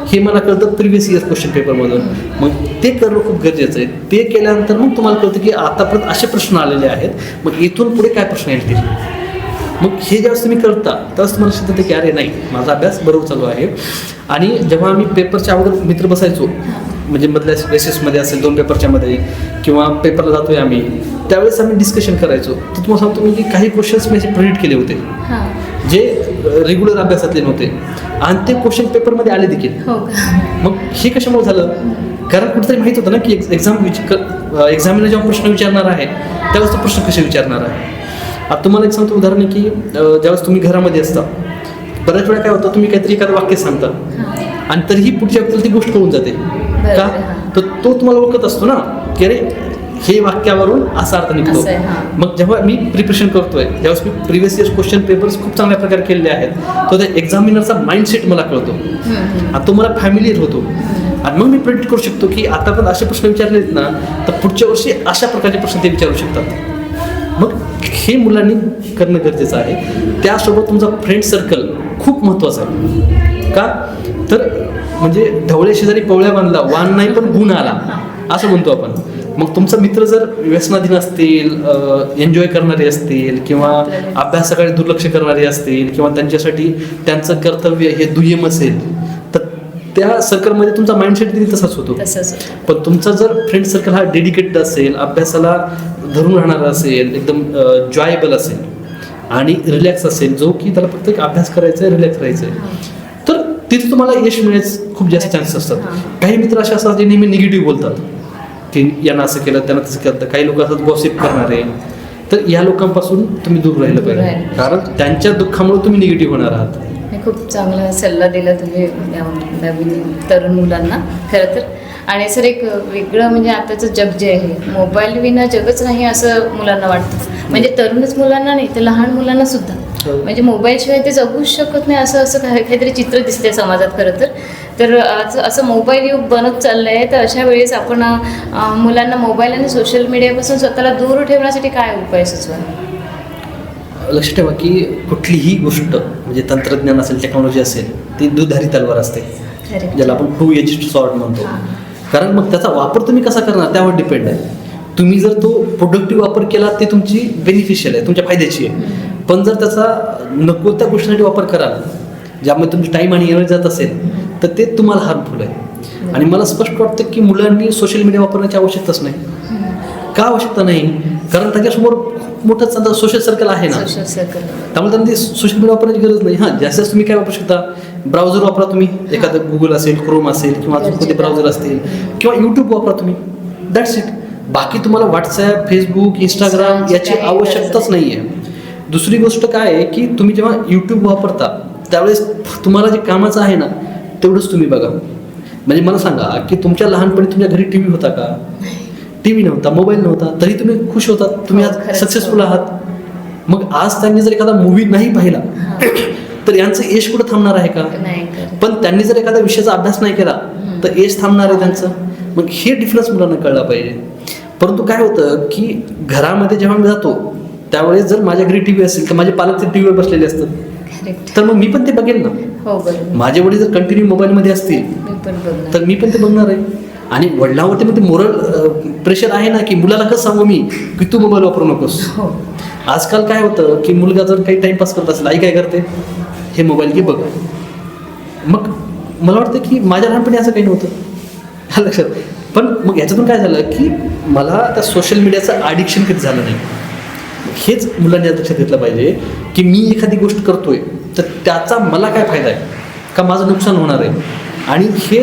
हे मला कळतं प्रिव्हियस इयर क्वेश्चन पेपरमधून. मग ते करणं खूप गरजेचं आहे. ते केल्यानंतर मग तुम्हाला कळतं की आतापर्यंत असे प्रश्न आलेले आहेत, मग इथून पुढे काय प्रश्न येतील. मग हे ज्यावेळेस तुम्ही करता त्यावेळेस तुम्हाला सिद्ध होतं की अरे नाही, माझा अभ्यास बरोबर चालू आहे. आणि जेव्हा आम्ही पेपरच्या अगोदर मित्र बसायचो, म्हणजे मधल्या रेसेसमध्ये असेल 2 पेपरच्या मध्ये किंवा पेपरला जातोय आम्ही, त्यावेळेस आम्ही डिस्कशन करायचो. तर तुम्हाला सांगतो मी की काही क्वेश्चन्स मी असे प्रिडिक्ट केले होते जे रेग्युलर अभ्यासातले नव्हते आणि ते क्वेश्चन पेपरमध्ये आले देखील. मग हे कशामुळे झालं, कारण कुठेतरी माहीत होतं ना की एक्झामिनर जेव्हा प्रश्न विचारणार आहे त्यावेळेस तो प्रश्न कसे विचारणार आहे. आता तुम्हाला एक सांगतो उदाहरण की ज्यावेळेस तुम्ही घरामध्ये असता, बऱ्याच वेळा काय होतं, तुम्ही काहीतरी एखादं वाक्य सांगता आणि तरीही पुढच्या व्यक्तीला ती गोष्ट कळून जाते. का तर तो तुम्हाला ओळखत असतो ना की अरे हे वाक्यावरून असा अर्थ निघतो. मग जेव्हा मी प्रिपरेशन करतोय, ज्यावेळेस मी प्रिव्हियस इयर क्वेश्चन पेपर्स खूप चांगल्या प्रकारे केलेले आहेत, तर त्या एक्झामिनरचा माइंडसेट मला कळतो आणि तो मला फॅमिलियर होतो. आणि मग मी प्रेडिक्ट करू शकतो की आता पण असे प्रश्न विचारलेत ना, तर पुढच्या वर्षी अशा प्रकारचे प्रश्न ते विचारू शकतात. मग हे मुलांनी करणं गरजेचं आहे. त्यासोबत तुमचा फ्रेंड सर्कल खूप महत्त्वाचा आहे. का तर म्हणजे ढवळे शेजारी पवळ्या बांधला, वाण नाही पण गुण आला असं म्हणतो आपण. मग तुमचा मित्र जर व्यसनाधीन असतील, एन्जॉय करणारे असतील किंवा अभ्यासाकडे दुर्लक्ष करणारे असतील किंवा त्यांच्यासाठी त्यांचं कर्तव्य हे दुय्यम असेल, तर त्या सर्कलमध्ये तुमचा माइंडसेट देखील तसाच होतो. पण तुमचा जर फ्रेंड सर्कल हा डेडिकेटेड असेल, अभ्यासाला धरून राहणारा असेल, एकदम जॉयबल असेल आणि रिलॅक्स असेल, जो की त्याला फक्त एक अभ्यास करायचा आहे, रिलॅक्स राहायचं आहे, तर तिथे तुम्हाला यश मिळायचं खूप जास्त चान्सेस असतात. काही मित्र असे असतात जे नेहमी निगेटिव्ह बोलतात की यांना असं केलं, त्यांना तसं केलं. काही लोक असतात गॉसिप करणारे. तर या लोकांपासून तुम्ही दूर राहिलं पाहिजे, कारण त्यांच्या दुःखामुळे तुम्ही निगेटिव्ह होणार आहात. खूप चांगला सल्ला दिला तुम्ही नवीन तरुण मुलांना खरं तर. आणि सर एक वेगळं म्हणजे आताचं जग जे आहे, मोबाईल विना जगच नाही असं मुलांना वाटतं. म्हणजे तरुणच मुलांना नाही तर लहान मुलांना सुद्धा, म्हणजे मोबाईलशिवाय ते जगूच शकत नाही असं काहीतरी चित्र दिसते समाजात खरं तर. आज असं मोबाईल युग बनत चाललं आहे. तर अशा वेळेस आपण मुलांना मोबाईल आणि सोशल मीडियापासून स्वतःला दूर ठेवण्यासाठी काय उपाय सुचवाल? लक्ष ठेवा की कुठलीही गोष्ट म्हणजे तंत्रज्ञान असेल, टेक्नॉलॉजी असेल, ती दुधारी तलवार असते, ज्याला आपण 2-edged sword म्हणतो. कारण मग त्याचा वापर तुम्ही कसा करणार त्यावर डिपेंड आहे. तुम्ही जर तो प्रोडक्टिव्ह वापर केला ते तुमची बेनिफिशियल आहे, तुमच्या फायद्याची आहे. पण जर त्याचा नको त्या गोष्टीसाठी वापर कराल, ज्यामध्ये तुमची टाईम आणि एनर्जी जात असेल, तर ते तुम्हाला हार्मफुल आहे. आणि मला स्पष्ट वाटतं की मुलांनी सोशल मीडिया वापरण्याची आवश्यकताच नाही. का आवश्यकता नाही? कारण त्याच्यासमोर मोठं सोशल सर्कल आहे ना, त्यामुळे त्यांनी सोशल मीडिया वापरण्याची गरज नाही. हां, जास्त तुम्ही काय वापरू शकता, ब्राउझर वापरा तुम्ही, एखादं गुगल असेल, क्रोम असेल किंवा कोणते ब्राउझर असतील किंवा यूट्यूब वापरा तुम्ही, दॅट्स इट. बाकी तुम्हाला व्हॉट्सॲप, फेसबुक, इंस्टाग्राम याची आवश्यकताच नाही आहे. दुसरी गोष्ट काय आहे की तुम्ही जेव्हा यूट्यूब वापरता त्यावेळेस तुम्हाला जे कामाचं आहे ना तेवढंच तुम्ही बघा. म्हणजे मला सांगा की तुमच्या लहानपणी तुमच्या घरी टी व्ही होता का? टी व्ही नव्हता, मोबाईल नव्हता, तरी तुम्ही खुश होतात, तुम्ही आज सक्सेसफुल आहात. मग आज त्यांनी जर एखादा मूवी नाही पाहिला तर यांचं यश कुठं थांबणार आहे का? पण त्यांनी जर एखाद्या विषयाचा अभ्यास नाही केला तर यश थांबणार आहे त्यांचं. मग हे डिफरन्स मुलांना कळला पाहिजे. परंतु काय होतं की घरामध्ये जेव्हा मी जातो त्यावेळेस जर माझ्या घरी टी व्ही असेल तर माझे पालक ते टी व्हीवर बसलेले असतात, तर मग मी पण ते बघेन ना. माझे वडील जर कंटिन्यू मोबाईलमध्ये असतील तर मी पण ते बघणार आहे. आणि वडिलांवरती मग ते मोरल प्रेशर आहे ना की मुलाला कसं सांगू मी की तू मोबाईल वापरू नकोस. आजकाल काय होतं की मुलगा जर काही टाइमपास करत असेल, आई काय करते, हे मोबाईल घे बघ. मग मला वाटतं की माझ्या लहानपणी असं काही नव्हतं लक्षात. पण मग याच्यातून काय झालं की मला त्या सोशल मीडियाचं ॲडिक्शन कधी झालं नाही. हेच मुलांनी लक्षात घेतलं पाहिजे की मी एखादी गोष्ट करतोय तर त्याचा मला काय फायदा आहे का, माझं नुकसान होणार आहे. आणि हे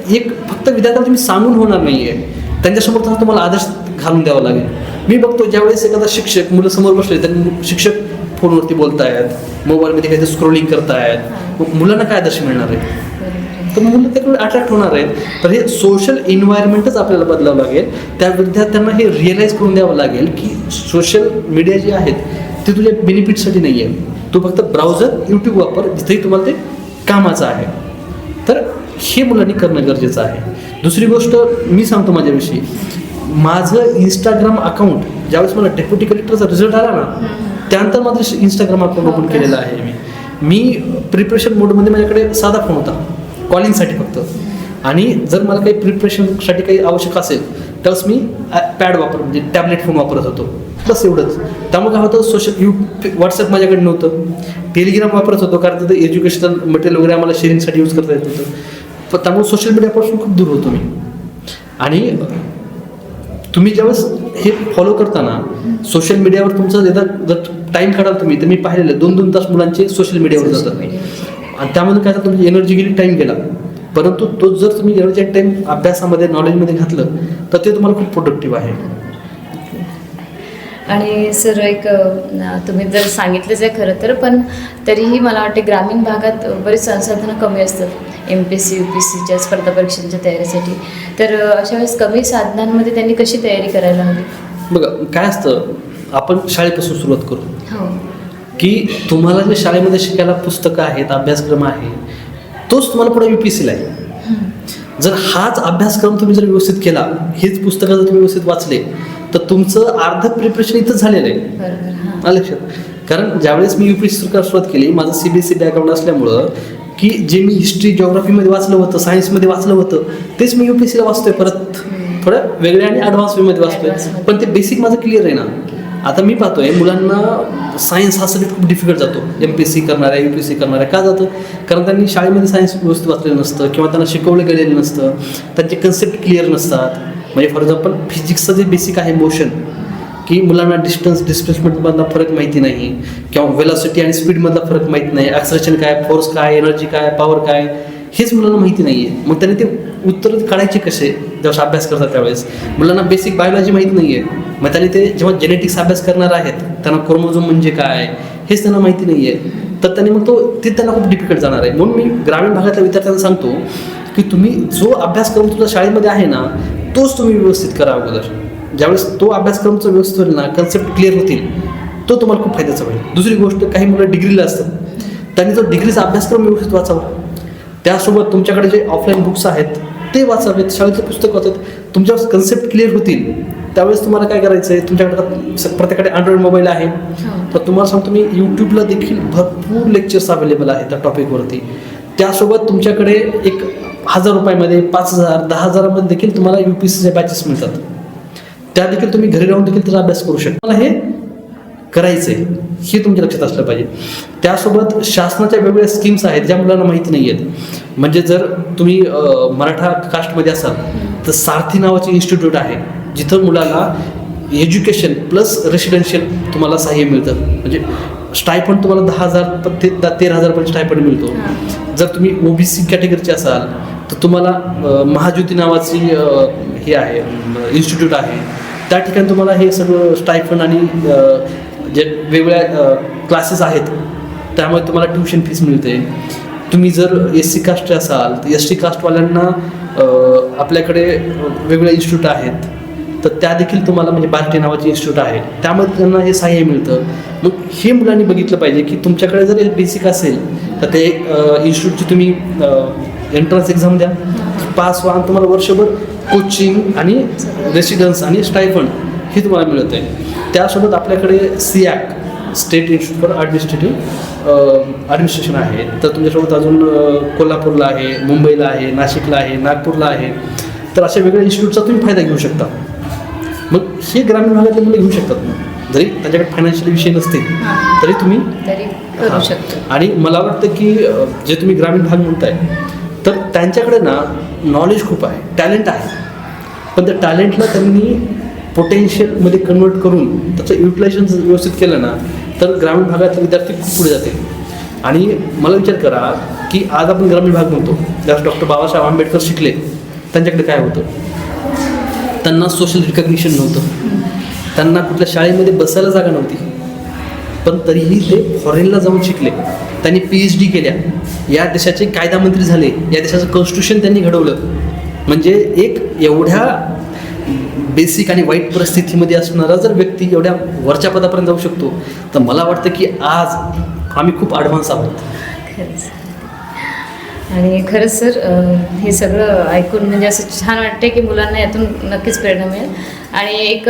एक फक्त विद्यार्थ्यांना तुम्ही सांगून होणार नाही आहे, त्यांच्यासमोर तुम्हाला आदर्श घालून द्यावा लागेल. मी बघतो ज्यावेळेस एखादा शिक्षक मुलं समोर बसले तर शिक्षक फोनवरती बोलतायत, मोबाईलमध्ये काहीतरी स्क्रोलिंग करतायत, मग मुलांना काय आदर्श मिळणार आहे? तर मुलं त्याकडे अट्रॅक्ट होणार आहेत. तर हे सोशल एन्व्हायरमेंटच आपल्याला बदलावं लागेल. त्या विद्यार्थ्यांना हे रिअलाईज करून द्यावं लागेल की सोशल मीडिया जे आहेत ते तुझ्या बेनिफिटसाठी नाही आहे, तू फक्त ब्राउझर यूट्यूब वापर, जिथेही तुम्हाला ते कामाचं आहे. तर हे मुलांनी करणं गरजेचं आहे. दुसरी गोष्ट मी सांगतो माझ्याविषयी, माझं इंस्टाग्राम अकाउंट ज्यावेळेस मला डेप्युटी कलेक्टरचा रिझल्ट आला ना, त्यानंतर माझं इंस्टाग्राम अकाउंट ओपन केलेलं आहे. मी प्रिपरेशन मोडमध्ये माझ्याकडे साधा फोन होता कॉलिंगसाठी फक्त, आणि जर मला काही प्रिपरेशनसाठी काही आवश्यक असेल त्यावेळेस मी पॅड म्हणजे टॅबलेट फोन वापरत होतो, बस एवढंच. त्यामुळे काय होतं, व्हॉट्सअप माझ्याकडे नव्हतं, टेलिग्राम वापरत होतो कारण तिथं एज्युकेशनल मटेरियल वगैरे आम्हाला शेअरिंगसाठी यूज करता येत होतं. पण त्यामुळे सोशल मीडियापासून खूप दूर होतो मी. आणि तुम्ही ज्यावेळेस हे फॉलो करताना सोशल मीडियावर तुमचं जर टाईम काढाल तुम्ही, तर मी पाहिलेलं 2-2 तास मुलांचे सोशल मीडियावर जातात. आणि त्यामध्ये काय तुमची एनर्जी गेली, टाईम गेला. परंतु तो जर तुम्ही एनर्जी टाईम अभ्यासामध्ये, नॉलेजमध्ये घातलं तर ते तुम्हाला खूप प्रोडक्टिव्ह आहे. आणि सर एक तुम्ही जर सांगितलंच आहे खरं तर, पण तरीही मला वाटते ग्रामीण भागात बरीच संसाधनं कमी असतात MPSC UPSCच्या स्पर्धा परीक्षांच्या तयारीसाठी. तर अशा वेळेस कमी साधनांमध्ये त्यांनी कशी तयारी करायला हवी? बघा काय असतं, आपण शाळेपासून सुरुवात करू. हो. की तुम्हाला जे शाळेमध्ये शिकायला पुस्तकं आहेत, अभ्यासक्रम आहे, तोच तुम्हाला पुढे UPSCला आहे. जर हाच अभ्यासक्रम तुम्ही जर व्यवस्थित केला, हेच पुस्तकं जर तुम्ही व्यवस्थित वाचले, तर तुमचं अर्ध प्रिपरेशन इथं झालेलं आहे. बरोबर. लक्षात. कारण ज्यावेळेस मी UPSC सुरुवात केली, माझं CBSE बॅकग्राऊंड असल्यामुळं, की जे मी हिस्ट्री जिओग्राफीमध्ये वाचलं होतं, सायन्समध्ये वाचलं होतं, तेच मी UPSCला वाचतोय परत, थोड्या वेगळ्या आणि ॲडव्हान्स वेमध्ये वाचतोय. पण ते बेसिक माझं क्लिअर आहे ना. आता मी पाहतोय मुलांना सायन्स हा सब्जेक्ट खूप डिफिकल्ट जातो, MPSC करणाऱ्या, UPSC करणाऱ्या. का जातं? कारण त्यांनी शाळेमध्ये सायन्स व्यवस्थित वाचलेलं नसतं, किंवा त्यांना शिकवलं गेलेलं नसतं, त्यांचे कन्सेप्ट क्लिअर नसतात. म्हणजे फॉर एक्झाम्पल फिजिक्सचं जे बेसिक आहे मोशन, की मुलांना डिस्प्लेसमेंटमधला फरक माहिती नाही, किंवा वेलॉसिटी आणि स्पीडमधला फरक माहीत नाही, ॲक्सलेरेशन काय, फोर्स काय, एनर्जी काय, पॉवर काय, हेच मुलांना माहिती नाही आहे. मग त्यांनी ते उत्तर काढायचे कसे जेव्हा अभ्यास करतात त्यावेळेस? मुलांना बेसिक बायोलॉजी माहीत नाही आहे, मग त्यांनी ते जेव्हा जेनेटिक्स अभ्यास करणार आहेत, त्यांना क्रोमोझोम म्हणजे काय हेच त्यांना माहिती नाही आहे, तर त्यांनी मग ते त्यांना खूप डिफिकल्ट जाणार आहे. म्हणून मी ग्रामीण भागातल्या विद्यार्थ्यांना सांगतो की तुम्ही जो अभ्यासक्रम तुझ्या शाळेमध्ये आहे ना, तोच तुम्ही व्यवस्थित करा अगोदर. ज्यावेळेस तो अभ्यासक्रमचा व्यवस्थित होईल ना, कन्सेप्ट क्लिअर होतील, तो तुम्हाला खूप फायद्याचा होईल. दुसरी गोष्ट, काही मुलं डिग्रीला असतात, त्यांनी जो डिग्रीचा अभ्यासक्रम व्यवस्थित वाचावा. त्यासोबत तुमच्याकडे जे ऑफलाईन बुक्स आहेत ते वाचावेत, शाळेचं पुस्तक वाचत, तुमच्यावर कन्सेप्ट क्लिअर होतील. त्यावेळेस तुम्हाला काय करायचं आहे, तुमच्याकडे प्रत्येकाकडे अँड्रॉइड मोबाईल आहे, तर तुम्हाला सांगतो मी यूट्यूबला देखील भरपूर लेक्चर्स अवेलेबल आहेत त्या टॉपिकवरती. त्यासोबत तुमच्याकडे एक 1000 रुपयामध्ये, 5000, 10,000मध्ये देखील तुम्हाला UPSCच्या बॅचेस मिळतात. त्या देखील तुम्ही घरी राहून देखील त्याचा अभ्यास करू शकता. मला हे करायचं आहे हे तुमच्या लक्षात असलं पाहिजे. त्यासोबत शासनाच्या वेगवेगळ्या स्कीम्स आहेत ज्या मुलांना माहिती नाही आहेत. म्हणजे जर तुम्ही मराठा कास्टमध्ये असाल तर सारथी नावाची इन्स्टिट्यूट आहे, जिथं मुलाला एज्युकेशन प्लस रेसिडेन्शियल तुम्हाला सहाय्य मिळतं. म्हणजे स्टायफंड तुम्हाला 10,000 ते 13,000पर्यंत स्टायफंड मिळतो. जर तुम्ही OBC कॅटेगरीचे असाल तर तुम्हाला महाज्योती नावाची हे आहे इन्स्टिट्यूट आहे, त्या ठिकाणी तुम्हाला हे सगळं स्टायफंड आणि जे वेगवेगळ्या क्लासेस आहेत त्यामुळे तुम्हाला ट्युशन फीस मिळते. तुम्ही जर SC कास्टचे असाल तर ST कास्टवाल्यांना आपल्याकडे वेगवेगळे इन्स्टिट्यूट आहेत, तर त्या देखील तुम्हाला, म्हणजे बार्टी नावाची इन्स्टिट्यूट आहे, त्यामध्ये त्यांना हे सहाय्य मिळतं. मग हे मुलांनी बघितलं पाहिजे की तुमच्याकडे जर बेसिक असेल तर ते इन्स्टिट्यूटची तुम्ही एंट्रन्स एक्झाम द्या, पास व्हा, आणि तुम्हाला वर्षभर कोचिंग आणि रेसिडन्स आणि स्टायफंड हे तुम्हाला मिळत आहे. त्यासोबत आपल्याकडे SIAC state institute for administration आहे, तर तुमच्यासोबत अजून कोल्हापूरला आहे, मुंबईला आहे, नाशिकला आहे, नागपूरला आहे. तर अशा वेगळ्या इन्स्टिट्यूटचा तुम्ही फायदा घेऊ शकता. मग हे ग्रामीण भागातले मुलं घेऊ शकतात. मग जरी त्यांच्याकडे फायनान्शियल विषय नसते तरी तुम्ही करू शकता. आणि मला वाटतं की जे तुम्ही ग्रामीण भाग म्हणताय तर त्यांच्याकडे ना नॉलेज खूप आहे, टॅलेंट आहे, पण त्या टॅलेंटला त्यांनी पोटेन्शियलमध्ये कन्वर्ट करून त्याचं युटिलायझेशन व्यवस्थित केलं ना, तर ग्रामीण भागातले विद्यार्थी खूप पुढे जातील. आणि मला विचार करा की आज आपण ग्रामीण भाग म्हणतो, ज्यावेळेस डॉक्टर बाबासाहेब आंबेडकर शिकले त्यांच्याकडे काय होतं? त्यांना सोशल रिकग्निशन नव्हतं, त्यांना कुठल्या शाळेमध्ये बसायला जागा नव्हती, पण तरीही ते फॉरेनला जाऊन शिकले. त्यांनी PhD केल्या, या देशाचे कायदामंत्री झाले, या देशाचं कॉन्स्टिट्यूशन त्यांनी घडवलं. म्हणजे एक एवढ्या बेसिक आणि वाईट परिस्थितीमध्ये असणारा जर व्यक्ती एवढ्या वरच्या पदापर्यंत जाऊ शकतो, तर मला वाटतं की आज आम्ही खूप ॲडव्हान्स आहोत. खरंच. आणि खरंच सर हे सगळं ऐकून म्हणजे असं छान वाटते की मुलांना यातून नक्कीच प्रेरणा मिळेल. आणि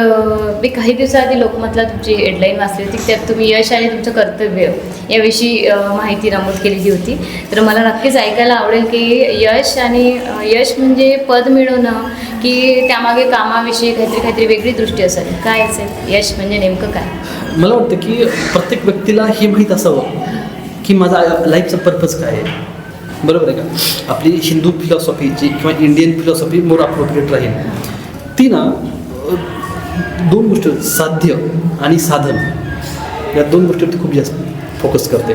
मी काही दिवसाआधी लोकमतला तुमची हेडलाईन वाचली होती, त्यात तुम्ही यश आणि तुमचं कर्तव्य याविषयी माहिती नमूद केलेली होती. तर मला नक्कीच ऐकायला आवडेल की यश म्हणजे पद मिळवणं की त्यामागे कामाविषयी काहीतरी वेगळी दृष्टी असेल, काय असेल यश म्हणजे नेमकं काय? मला वाटतं की प्रत्येक व्यक्तीला हे माहीत असावं की माझा लाईफचा पर्पज काय आहे. बरोबर आहे का? आपली हिंदू फिलॉसॉफीची किंवा इंडियन फिलॉसॉफी मोर अप्रोप्रिएट राहील. ती ना दोन गोष्टी, साध्य आणि साधन, या दोन गोष्टीवरती खूप जास्त फोकस करते.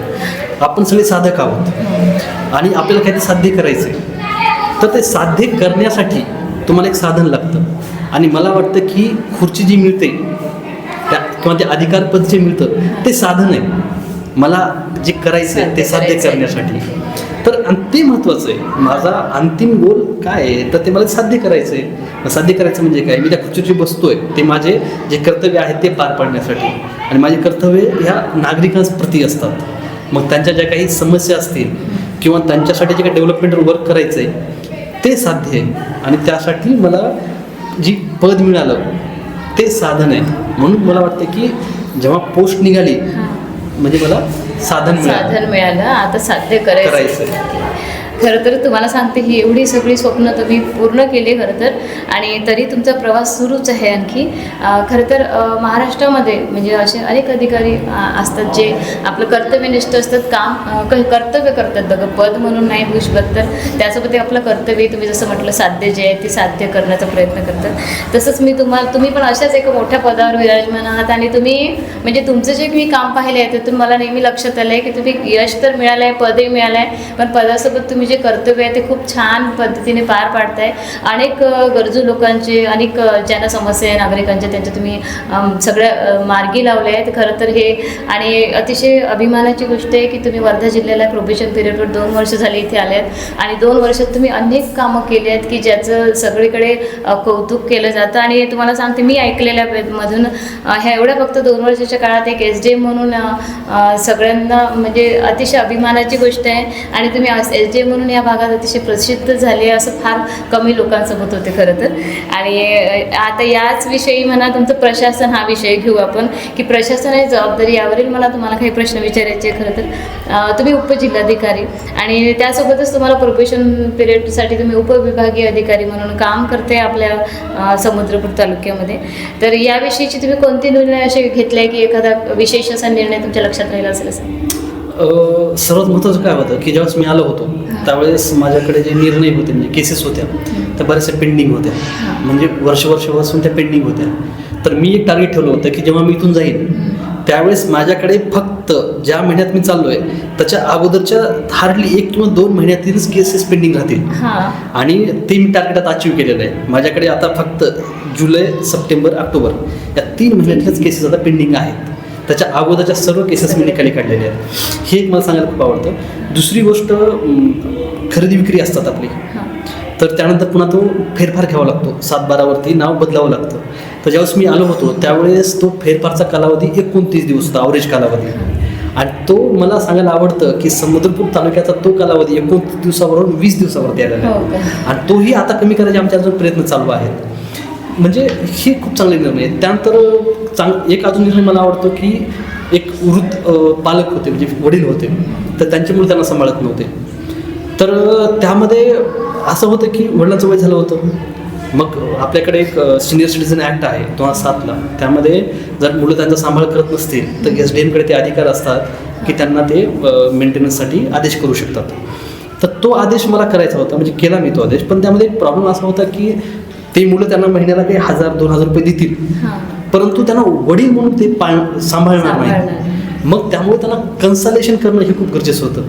आपण सगळे साधक आहोत आणि आपल्याला काहीतरी साध्य करायचं आहे, तर ते साध्य करण्यासाठी तुम्हाला एक साधन लागतं. आणि मला वाटतं की खुर्ची जी मिळते किंवा ते अधिकारपद जे मिळतं ते साधन आहे मला जे करायचं आहे ते साध्य करण्यासाठी. तर ते महत्त्वाचं आहे. माझा अंतिम गोल काय आहे, तर ते मला साध्य करायचं आहे. साध्य करायचं म्हणजे काय, मी त्या खुर्चीची बसतोय ते माझे जे कर्तव्य आहेत ते पार पाडण्यासाठी. आणि माझे कर्तव्य ह्या नागरिकांप्रती असतात. मग त्यांच्या ज्या काही समस्या असतील किंवा त्यांच्यासाठी जे काही डेव्हलपमेंट वर्क करायचं आहे ते साध्य आहे. आणि त्यासाठी मला जी पद मिळालं ते साधन आहे. म्हणून मला वाटतं की जेव्हा पोस्ट निघाली म्हणजे मला साधन मिळालं, आता साध्य करायचं. खरं तर तुम्हाला सांगते ही एवढी सगळी स्वप्न तुम्ही पूर्ण केली खरं तर. आणि तरी तुमचा प्रवास सुरूच आहे आणखी. खरं तर महाराष्ट्रामध्ये म्हणजे असे अनेक अधिकारी असतात जे आपलं कर्तव्यनिष्ठ असतात, कर्तव्य करतात बघा, पद म्हणून नाही होऊ शकत. तर त्यासोबत आपलं कर्तव्य तुम्ही जसं म्हटलं साध्य जे आहे ते साध्य करण्याचा प्रयत्न करतात. तसंच तुम्ही पण अशाच एका मोठ्या पदावर विराजमान आहात. आणि तुम्ही म्हणजे तुमचं जे मी काम पाहिलं आहे त्यातून मला नेहमी लक्षात आलं आहे की तुम्ही यश तर मिळालं आहे, पदही मिळालं आहे, पण पदासोबत तुम्ही जे कर्तव्य आहे ते खूप छान पद्धतीने पार पाडताय. अनेक गरजू लोकांचे, अनेक ज्यांना समस्या आहे नागरिकांच्या, त्यांच्या तुम्ही सगळ्या मार्गी लावले आहेत. खरं तर हे आणि अतिशय अभिमानाची गोष्ट आहे की तुम्ही वर्धा जिल्ह्याला प्रोबेशन पिरियडवर 2 वर्ष झाली इथे आले आहेत. आणि 2 वर्षात तुम्ही अनेक कामं केली आहेत की ज्याचं सगळीकडे कौतुक केलं जातं. आणि तुम्हाला सांगते मी ऐकलेल्या मधून ह्या एवढ्या फक्त 2 वर्षाच्या काळात एक SDM म्हणून सगळ्यांना म्हणजे अतिशय अभिमानाची गोष्ट आहे. आणि तुम्ही SDM म्हणून या भागात अतिशय प्रसिद्ध झाले असं फार कमी लोकांसोबत होते खरं तर. आणि आता याच विषयी म्हणा तुमचं प्रशासन हा विषय घेऊ आपण की प्रशासन आहे जबाबदारी, यावरील मला तुम्हाला काही प्रश्न विचारायचे. खरं तर तुम्ही उपजिल्हाधिकारी आणि त्यासोबतच तुम्हाला प्रोबेशन पिरियडसाठी तुम्ही उपविभागीय अधिकारी म्हणून काम करते आपल्या समुद्रपूर तालुक्यामध्ये. तर याविषयीची तुम्ही कोणते निर्णय असे घेतले की एखादा विशेष असा निर्णय तुमच्या लक्षात राहिला असेल असं? सर्वात महत्त्वाचं काय होतं की ज्यावेळेस मी आलो होतो त्यावेळेस माझ्याकडे जे निर्णय होते म्हणजे केसेस होत्या त्या बऱ्याचशा पेंडिंग होत्या. म्हणजे वर्षापासून त्या पेंडिंग होत्या. तर मी एक टार्गेट ठेवलं होतं की जेव्हा मी इथून जाईन त्यावेळेस माझ्याकडे फक्त ज्या महिन्यात मी चाललो आहे त्याच्या अगोदरच्या हार्डली 1 किंवा 2 महिन्यातीलच केसेस पेंडिंग राहतील. आणि ते मी टार्गेट अचीव्ह केलेलं आहे. माझ्याकडे आता फक्त जुलै, सप्टेंबर, ऑक्टोबर या 3 महिन्यातल्याच केसेस आता पेंडिंग आहेत. त्याच्या अगोदरच्या सर्व केसेस मी निकाली काढलेले आहेत. हे एक मला सांगायला खूप आवडतं. दुसरी गोष्ट खरेदी विक्री असतात आपली, तर त्यानंतर पुन्हा तो फेरफार घ्यावा लागतो. 7/12वरती नाव बदलावं लागतं. तर ज्यावेळेस मी आलो होतो त्यावेळेस तो फेरफारचा कालावधी 29 दिवस होता, अवरेज कालावधी. आणि तो मला सांगायला आवडतं की समुद्रपूर तालुक्याचा तो कालावधी 29 दिवसावरून 20 दिवसावरती आलेला आहे. आणि तोही आता कमी करायचे आमचे अजून प्रयत्न चालू आहेत. म्हणजे हे खूप चांगले निर्णय आहेत. त्यानंतर एक अजून निर्णय मला आवडतो की एक वृद्ध पालक होते म्हणजे वडील होते, तर त्यांच्यामुळे त्यांना सांभाळत नव्हते. तर त्यामध्ये असं होतं की वडिलांचं वय झालं होतं. मग आपल्याकडे एक सिनियर सिटीझन ॲक्ट आहे 2007ला. त्यामध्ये जर मुलं त्यांचा सांभाळ करत नसतील तर SDMकडे ते अधिकार असतात की त्यांना ते मेंटेनन्ससाठी आदेश करू शकतात. तर तो आदेश मला करायचा होता, म्हणजे केला मी तो आदेश. पण त्यामध्ये एक प्रॉब्लेम असा होता की ते मुलं त्यांना महिन्याला काही 1000-2000 रुपये देतील, परंतु त्यांना वडील म्हणून ते सांभाळणार नाही. मग त्यामुळे त्यांना कन्सलेशन करणं हे खूप गरजेचं होतं.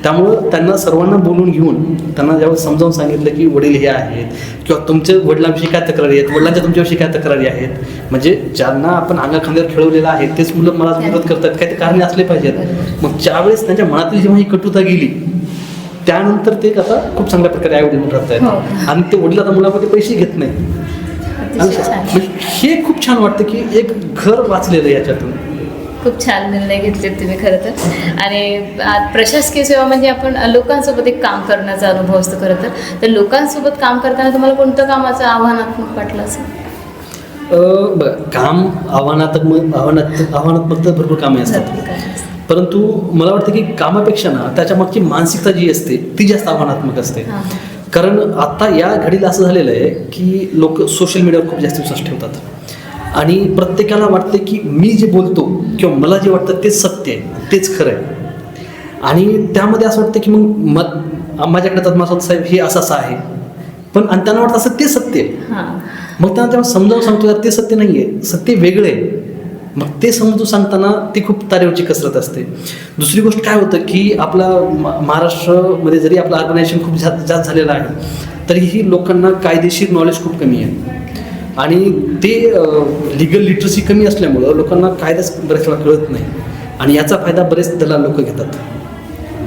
त्यामुळं त्यांना सर्वांना बोलून घेऊन त्यांना जेव्हा समजावून सांगितलं की वडील हे आहेत किंवा तुमच्या वडिलांविषयी काय तक्रारी आहेत, वडिलांच्या तुमच्याविषयी काय तक्रारी आहेत, म्हणजे ज्यांना आपण अंगाखांद्यावर खेळवलेलं आहे तेच मुलं मला मदत करतात, काही ते कारणे असले पाहिजेत. मग ज्यावेळेस त्यांच्या मनातील जेव्हा ही कटुता गेली त्यानंतर ते आता खूप चांगल्या प्रकारे आईवडील म्हणून राहत आहेत. आणि ते वडील आता मुलामध्ये पैसे घेत नाही. हे खूप छान वाटतं की एक घर वाचलेलं याच्यातून. खूप छान निर्णय घेतले तुम्ही खरं तर. आणि प्रशासकीय सेवा म्हणजे आपण लोकांसोबत एक काम करण्याचा अनुभव असतो खरं तर. तर लोकांसोबत काम करताना तुम्हाला कोणतं कामाचं आव्हानात्मक वाटलं असं? बघा, काम आव्हानात्मक तर भरपूर कामे असतात, परंतु मला वाटतं की कामापेक्षा ना त्याच्या मागची मानसिकता जी असते ती जास्त आव्हानात्मक असते. हां. कारण आता या घडीला असं झालेलं आहे की लोक सोशल मीडियावर खूप जास्त विश्वास ठेवतात आणि प्रत्येकाला वाटते की मी जे बोलतो किंवा मला जे वाटतं तेच सत्य आहे, तेच खरं आहे. आणि त्यामध्ये असं वाटतं की मग माझ्याकडे तद्मासाहेब साहेब हे असं आहे, पण आणि त्यांना वाटतं असं ते सत्य आहे. हां. मग त्यांना तेव्हा समजावून सांगतो यार ते सत्य नाही आहे, सत्य वेगळं आहे. मग ते समजून सांगताना ती खूप तारेवरची कसरत असते. दुसरी गोष्ट काय होतं की आपला महाराष्ट्रामध्ये जरी आपलं ऑर्गनायझेशन खूप जास्त झालेलं आहे तरीही लोकांना कायदेशीर नॉलेज खूप कमी आहे आणि ते लिगल लिटरसी कमी असल्यामुळं लोकांना कायदाच बऱ्याच वेळा कळत नाही आणि याचा फायदा बरेच दलाल लोक घेतात,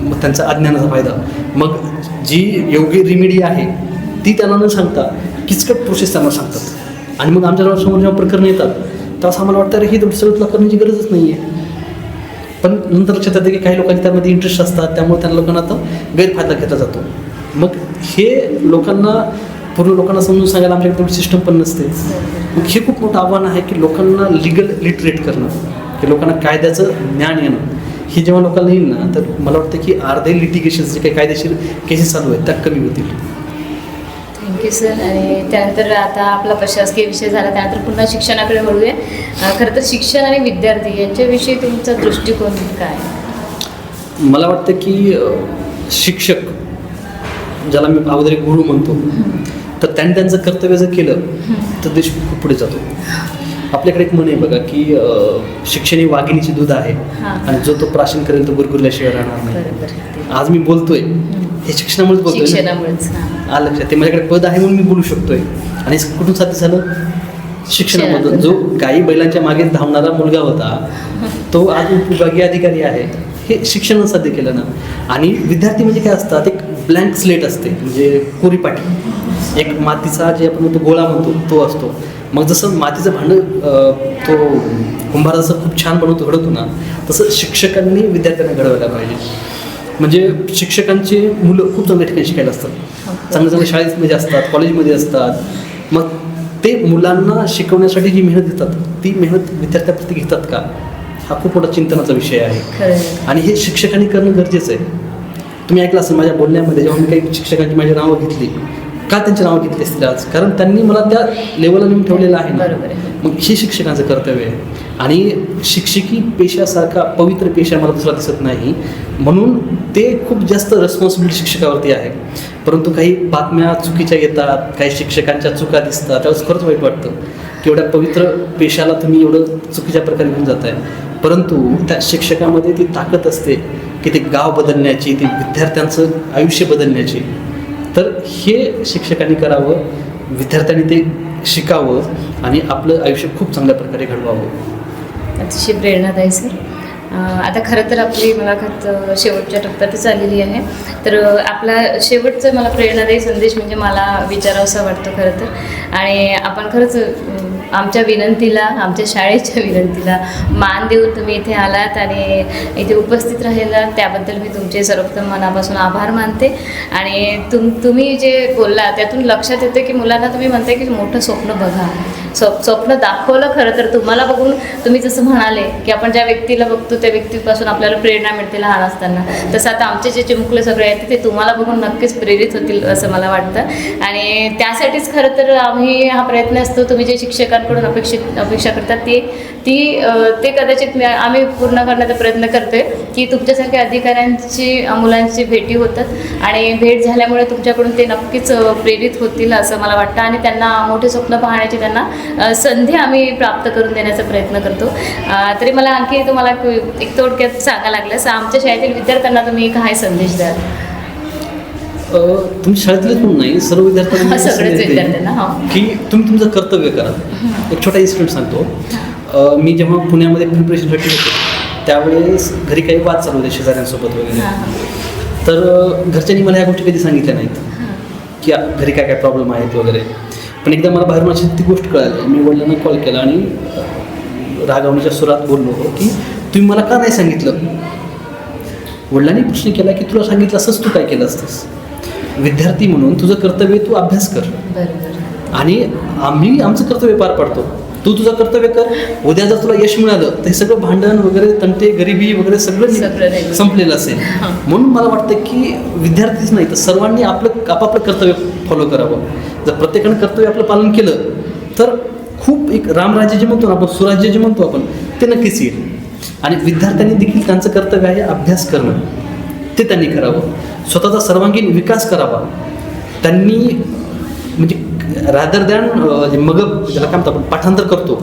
मग त्यांचा अज्ञानाचा फायदा. मग जी योग्य रेमेडी आहे ती त्यांना न सांगता किचकट प्रोसेस त्यांना सांगतात आणि मग आमच्या समोर जेव्हा प्रकरण येतात तेव्हा आम्हाला वाटतं ही सगळं करण्याची गरजच नाही आहे. पण नंतर लक्षात येतं की काही लोकांचे त्यामध्ये इंटरेस्ट असतात, त्यामुळे त्यांना लोकांना आता गैरफायदा घेतला जातो. मग हे पूर्ण लोकांना समजून सांगायला आमच्याकडे तेवढी सिस्टम पण नसते. मग हे खूप मोठं आव्हान आहे की लोकांना लिगल लिटरेट करणं, की लोकांना कायद्याचं ज्ञान येणं. हे जेव्हा लोकांना येईल ना तर मला वाटतं की अर्धे लिटिगेशन्स जे काही कायदेशीर केसेस चालू आहेत त्या कमी होतील. Thank you sir. आणि त्यानंतर आता आपला प्रशासकीय विषय झाला, त्यानंतर पुन्हा शिक्षणाकडे वळूया. खरं तर शिक्षण आणि विद्यार्थी यांच्याविषयी तुमचा दृष्टिकोन काय? मला वाटतं की शिक्षक, ज्याला मी अगोदर एक गुरु म्हणतो, तर त्यांनी त्यांचं कर्तव्य जर केलं तर देश खूप पुढे जातो. आपल्याकडे एक म्हण आहे बघा की शिक्षण ही वाघिणीची दूध आहे आणि जो तो प्राशन करेल तो गुरगुरल्याशिवाय राहणार नाही. आज मी बोलतोय हे शिक्षणामुळेच बोलतोय, शिक्षणामुळेच. लक्षात ते माझ्याकडे पद आहे म्हणून मी बोलू शकतोय. आणि कुठून साध्य झालं? शिक्षणामधून. जो गाई बैलांच्या मागे धावणारा मुलगा होता तो आज उपविभागीय अधिकारी आहे, हे शिक्षणानं साध्य केलं ना. आणि विद्यार्थी म्हणजे काय असतात, एक ब्लँक स्लेट असते, म्हणजे कोरीपाटी, एक मातीचा जे आपण म्हणतो गोळा म्हणतो तो असतो. मग जसं मातीचं भांडं तो कुंभार जसं खूप छान बनवतो घडवतो ना, तसं शिक्षकांनी विद्यार्थ्यांना घडवायला पाहिजे. म्हणजे शिक्षकांचे मुलं खूप चांगल्या ठिकाणी शिकायला असतात, चांगल्या शाळेमध्ये असतात, कॉलेजमध्ये असतात. मग ते मुलांना शिकवण्यासाठी जी मेहनत घेतात ती मेहनत विद्यार्थ्याप्रती घेतात का, हा खूप मोठा चिंतनाचा विषय आहे. आणि हे शिक्षकांनी करणं गरजेचं आहे. तुम्ही ऐकलं असेल माझ्या बोलण्यामध्ये जेव्हा मी काही शिक्षकांची माझी नावं घेतली, का त्यांची नावं घेतली असतील आज, कारण त्यांनी मला त्या लेवलला नेऊन ठेवलेलं आहे ना. मग हे शिक्षकांचं कर्तव्य आहे. आणि शिक्षकी पेशासारखा पवित्र पेशा मला दुसरा दिसत नाही, म्हणून ते खूप जास्त रिस्पॉन्सिबिलिटी शिक्षकावरती आहे. परंतु काही बातम्या चुकीच्या येतात, काही शिक्षकांच्या चुका दिसतात, त्यावेळेस खरंच वाईट वाटतं की एवढ्या पवित्र पेशाला तुम्ही एवढं चुकीच्या प्रकारे घेऊन जात आहे. परंतु त्या शिक्षकामध्ये ती ताकद असते की ते गाव बदलण्याची, ते विद्यार्थ्यांचं आयुष्य बदलण्याची. तर हे शिक्षकांनी करावं, विद्यार्थ्यांनी ते शिकावं आणि आपलं आयुष्य खूप चांगल्या प्रकारे घडवावं. अतिशय प्रेरणादायी सर. आता खरं तर आपली मुलाखत शेवटच्या टप्प्यातच आलेली आहे. तर आपला शेवटचा मला प्रेरणादायी संदेश म्हणजे मला विचारावंसं वाटतं खरं तर. आणि आपण खरंच आमच्या विनंतीला, आमच्या शाळेच्या विनंतीला मान देऊन तुम्ही इथे आलात आणि इथे उपस्थित राहिलात, त्याबद्दल मी तुमचे सर्वप्रथम मनापासून आभार मानते. आणि तुम्ही जे बोलला त्यातून लक्षात येतं की मुलांना तुम्ही म्हणताय की मोठं स्वप्न बघा, स्वप्न दाखवलं. खरं तर तुम्हाला बघून तुम्ही जसं म्हणाले की आपण ज्या व्यक्तीला बघतो त्या व्यक्तीपासून आपल्याला प्रेरणा मिळते लहान असताना, तसं आता आमचे जे चिमुकले सगळे आहेत ते तुम्हाला बघून नक्कीच प्रेरित होतील असं मला वाटतं. आणि त्यासाठीच खरं तर आम्ही हा प्रयत्न असतो, तुम्ही जे शिक्षकांकडून अपेक्षा करतात ते कदाचित आम्ही पूर्ण करण्याचा प्रयत्न करतोय की तुमच्यासारख्या अधिकाऱ्यांची मुलांची भेटी होतात आणि भेट झाल्यामुळे तुमच्याकडून ते नक्कीच प्रेरित होतील असं मला वाटतं. आणि त्यांना मोठे स्वप्न पाहण्याची त्यांना संधी आम्ही प्राप्त करून देण्याचा प्रयत्न करतो. तरी मला आणखी तुम्हाला एक थोडक्यात सांगायला लागल्यास आमच्या शाळेतील विद्यार्थ्यांना तुम्ही काय संदेश द्याल? तुम्ही शाळेतलेच म्हणून नाही, सर्व विद्यार्थ्यांना सगळ्याच विद्यार्थ्यांना की तुम्ही तुमचं कर्तव्य करा. एक छोटा इन्सिडेंट सांगतो. मी जेव्हा पुण्यामध्ये प्रिपरेशनसाठी होतो त्यावेळेस घरी काही वाद चालू होते शेजाऱ्यांसोबत वगैरे. तर घरच्यांनी मला या गोष्टी कधी सांगितल्या नाहीत की घरी काय काय प्रॉब्लेम आहेत वगैरे. पण एकदा मला बाहेरून अशी ती गोष्ट कळाली. मी वडिलांना कॉल केला आणि रागावण्याच्या सुरात बोललो की तुम्ही मला का नाही सांगितलं? वडिलांनी प्रश्न केला की तुला सांगितलं असंच तू काय केलं असतंस? विद्यार्थी म्हणून तुझं कर्तव्य तू अभ्यास कर बरोबर. आणि आम्ही आमचं कर्तव्य पार पाडतो, तू तुझं कर्तव्य कर. उद्या जर तुला यश मिळालं तर हे सगळं भांडण वगैरे, तंटे, गरिबी वगैरे सगळं सगळं नाही. संपलेलं असेल. म्हणून मला वाटतं की विद्यार्थीच नाही तर सर्वांनी आपलं आपापलं कर्तव्य फॉलो करावं. जर प्रत्येकानं कर्तव्य आपलं पालन केलं तर खूप एक रामराज्य जे म्हणतो ना आपण, सुराज्य जे म्हणतो आपण, ते नक्कीच येईल. आणि विद्यार्थ्यांनी देखील त्यांचं कर्तव्य आहे अभ्यास करणं, ते त्यांनी करावं. स्वतःचा सर्वांगीण विकास करावा त्यांनी, म्हणजे रादर दॅन मग ज्याला काय म्हणतो आपण पाठांतर करतो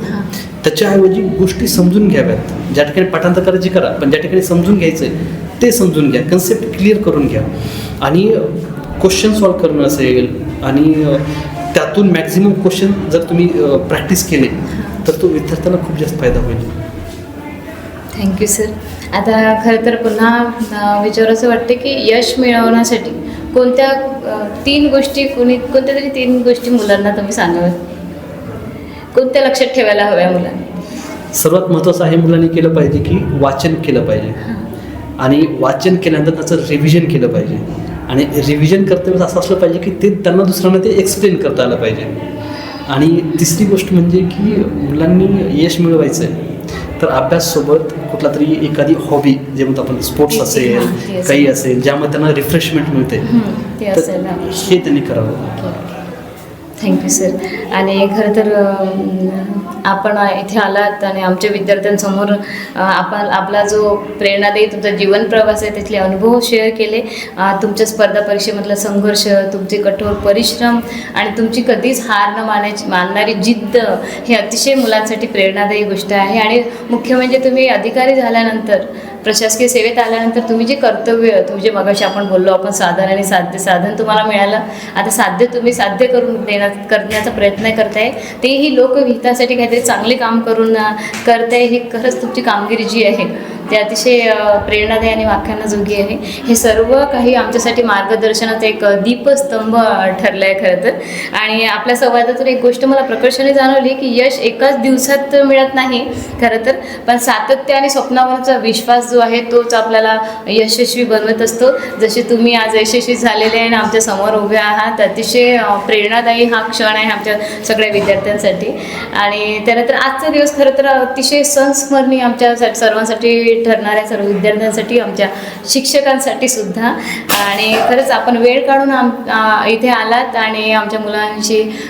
त्याच्याऐवजी गोष्टी समजून घ्याव्यात. ज्या ठिकाणी पाठांतर करायची करा, पण ज्या ठिकाणी समजून घ्यायचं आहे ते समजून घ्या, कन्सेप्ट क्लिअर करून घ्या. आणि क्वेश्चन सॉल्व करणं असेल आणि त्यातून मॅक्झिमम क्वेश्चन जर तुम्ही प्रॅक्टिस केले तर तो विद्यार्थ्याला खूप जास्त फायदा होईल. Thank you sir. आता खरं तर पुन्हा विचारायचं वाटतं की यश मिळवण्यासाठी कोणत्या कोणत्या तरी 3 गोष्टी मुलांना तुम्ही सांगाव्यात, कोणत्या लक्षात ठेवायला हव्या मुलांनी? सर्वात महत्त्वाचं आहे मुलांनी केलं पाहिजे की वाचन केलं पाहिजे. आणि वाचन केल्यानंतर त्याचं रिव्हिजन केलं पाहिजे. आणि रिव्हिजन कर्तव्य असं असलं पाहिजे की ते त्यांना दुसऱ्यांना ते एक्सप्लेन करता आलं पाहिजे. आणि तिसरी गोष्ट म्हणजे की मुलांनी यश मिळवायचं आहे तर अभ्याससोबत कुठला तरी एखादी हॉबी, जे म्हणतो आपण स्पोर्ट्स असेल, काही असेल ज्यामध्ये त्यांना रिफ्रेशमेंट मिळते, ते तर असेल. हे त्यांनी करावं. Thank you sir. आणि खरं तर आपण इथे आलात आणि आमच्या विद्यार्थ्यांसमोर आपण आपला जो प्रेरणादायी तुमचा जीवन प्रवास आहे त्यातले अनुभव शेअर केले. तुमच्या स्पर्धा परीक्षेमधला संघर्ष, तुमचे कठोर परिश्रम आणि तुमची कधीच हार न मानणारी जिद्द ही अतिशय मुलांसाठी प्रेरणादायी गोष्ट आहे. आणि मुख्य म्हणजे तुम्ही अधिकारी झाल्यानंतर, प्रशासकीय सेवेत आल्यानंतर तुम्ही जे कर्तव्य, तुम्ही जे मगाशी आपण बोललो आपण साधन आणि साधन तुम्हाला मिळालं, आता तुम्ही साध्य करून करण्याचा प्रयत्न करताय, तेही लोकहितासाठी काहीतरी चांगले काम करून करताय. ही खरंच तुमची कामगिरी जी आहे ते अतिशय प्रेरणादायी आणि वाख्यांना जोगी आहे. हे सर्व काही आमच्यासाठी मार्गदर्शनाचा एक दीपस्तंभ ठरलं आहे खरं तर. आणि आपल्या संवादातून एक गोष्ट मला प्रकर्षाने जाणवली की यश एकाच दिवसात मिळत नाही खरं तर, पण सातत्य आणि स्वप्नावरचा विश्वास जो आहे तोच आपल्याला यशस्वी बनवत असतो. जसे तुम्ही आज यशस्वी झालेले आहे आणि आमच्या समोर उभे आहात, अतिशय प्रेरणादायी हा क्षण आहे आमच्या सगळ्या विद्यार्थ्यांसाठी. आणि त्यानंतर आजचा दिवस खरं तर अतिशय संस्मरणीय आमच्या सर्वांसाठी ठरणाऱ्या, सर्व विद्यार्थ्यांसाठी, आमच्या शिक्षकांसाठी सुद्धा. आणि खरंच आपण वेळ काढून इथे आलात आणि आमच्या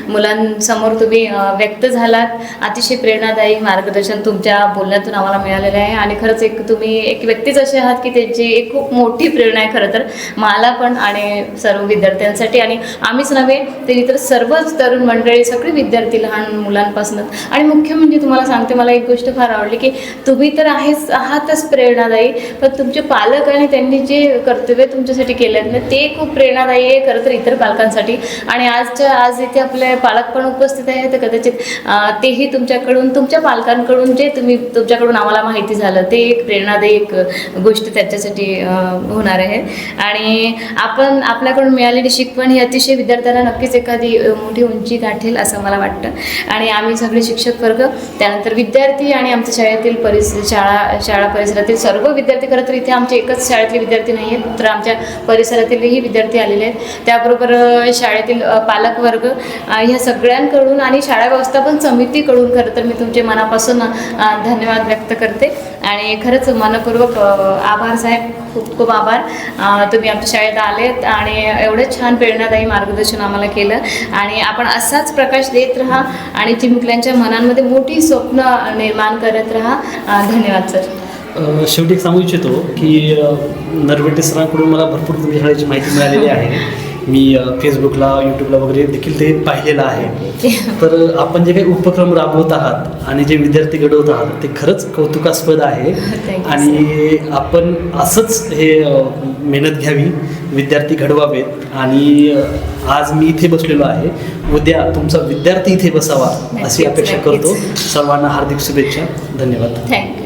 मुलांसमोर तुम्ही व्यक्त झालात. अतिशय प्रेरणादायी मार्गदर्शन तुमच्या बोलण्यातून आम्हाला मिळालेलं आहे. आणि खरंच तुम्ही एक व्यक्तीच असे आहात की त्यांची एक खूप मोठी प्रेरणा आहे खरं तर मला पण आणि सर्व विद्यार्थ्यांसाठी. आणि आम्हीच नव्हे तर इतर सर्वच तरुण मंडळी, सगळे विद्यार्थी लहान मुलांपासून. आणि मुख्य म्हणजे तुम्हाला सांगते, मला एक गोष्ट फार आवडली की तुम्ही तर आहातच प्रेरणादायी, पण तुमचे पालक आणि त्यांनी जे कर्तव्य तुमच्यासाठी केले आहेत ना ते खूप प्रेरणादायी आहे खरं तर इतर पालकांसाठी. आणि आज इथे आपले पालक पण उपस्थित आहेत, तर कदाचित तेही तुमच्या पालकांकडून जे तुमच्याकडून आम्हाला माहिती झालं ते एक प्रेरणादायी एक गोष्ट त्याच्यासाठी होणार आहे. आणि आपल्याकडून मिळालेली शिकवण ही अतिशय विद्यार्थ्यांना नक्कीच एखादी मोठी उंची गाठेल असं मला वाटतं. आणि आम्ही सगळे शिक्षक वर्ग, त्यानंतर विद्यार्थी आणि आमच्या शाळेतील शाळा परिसरातील सर्व विद्यार्थी, खरं तर इथे आमचे एकच शाळेतले विद्यार्थी नाही आहेत तर आमच्या परिसरातीलही विद्यार्थी आलेले आहेत, त्याबरोबर शाळेतील पालक वर्ग, ह्या सगळ्यांकडून आणि शाळा व्यवस्थापन समितीकडून खरं तर मी तुमचे मनापासून धन्यवाद व्यक्त करते. आणि खरंच मनपूर्वक आभार साहेब, खूप खूप आभार. तुम्ही आमच्या शाळेत आलेत आणि एवढं छान प्रेरणादायी मार्गदर्शन आम्हाला केलं. आणि आपण असाच प्रकाश देत राहा आणि चिमुकल्यांच्या मनांमध्ये मोठी स्वप्न निर्माण करत राहा. धन्यवाद सर. शेवटी एक सांगू इच्छितो की नरवेटे सरांकडून मला भरपूर तुमच्या शाळेची माहिती मिळालेली आहे. मी फेसबुकला, यूट्यूबला वगैरे देखील ते पाहिलेलं आहे. तर आपण जे काही उपक्रम राबवत आहात आणि जे विद्यार्थी घडवत आहात ते खरंच कौतुकास्पद आहे. आणि आपण असंच हे मेहनत घ्यावी, विद्यार्थी घडवावेत. आणि आज मी इथे बसलेलो आहे, उद्या तुमचा विद्यार्थी इथे बसावा अशी अपेक्षा करतो. सर्वांना हार्दिक शुभेच्छा. धन्यवाद. थँक्यू.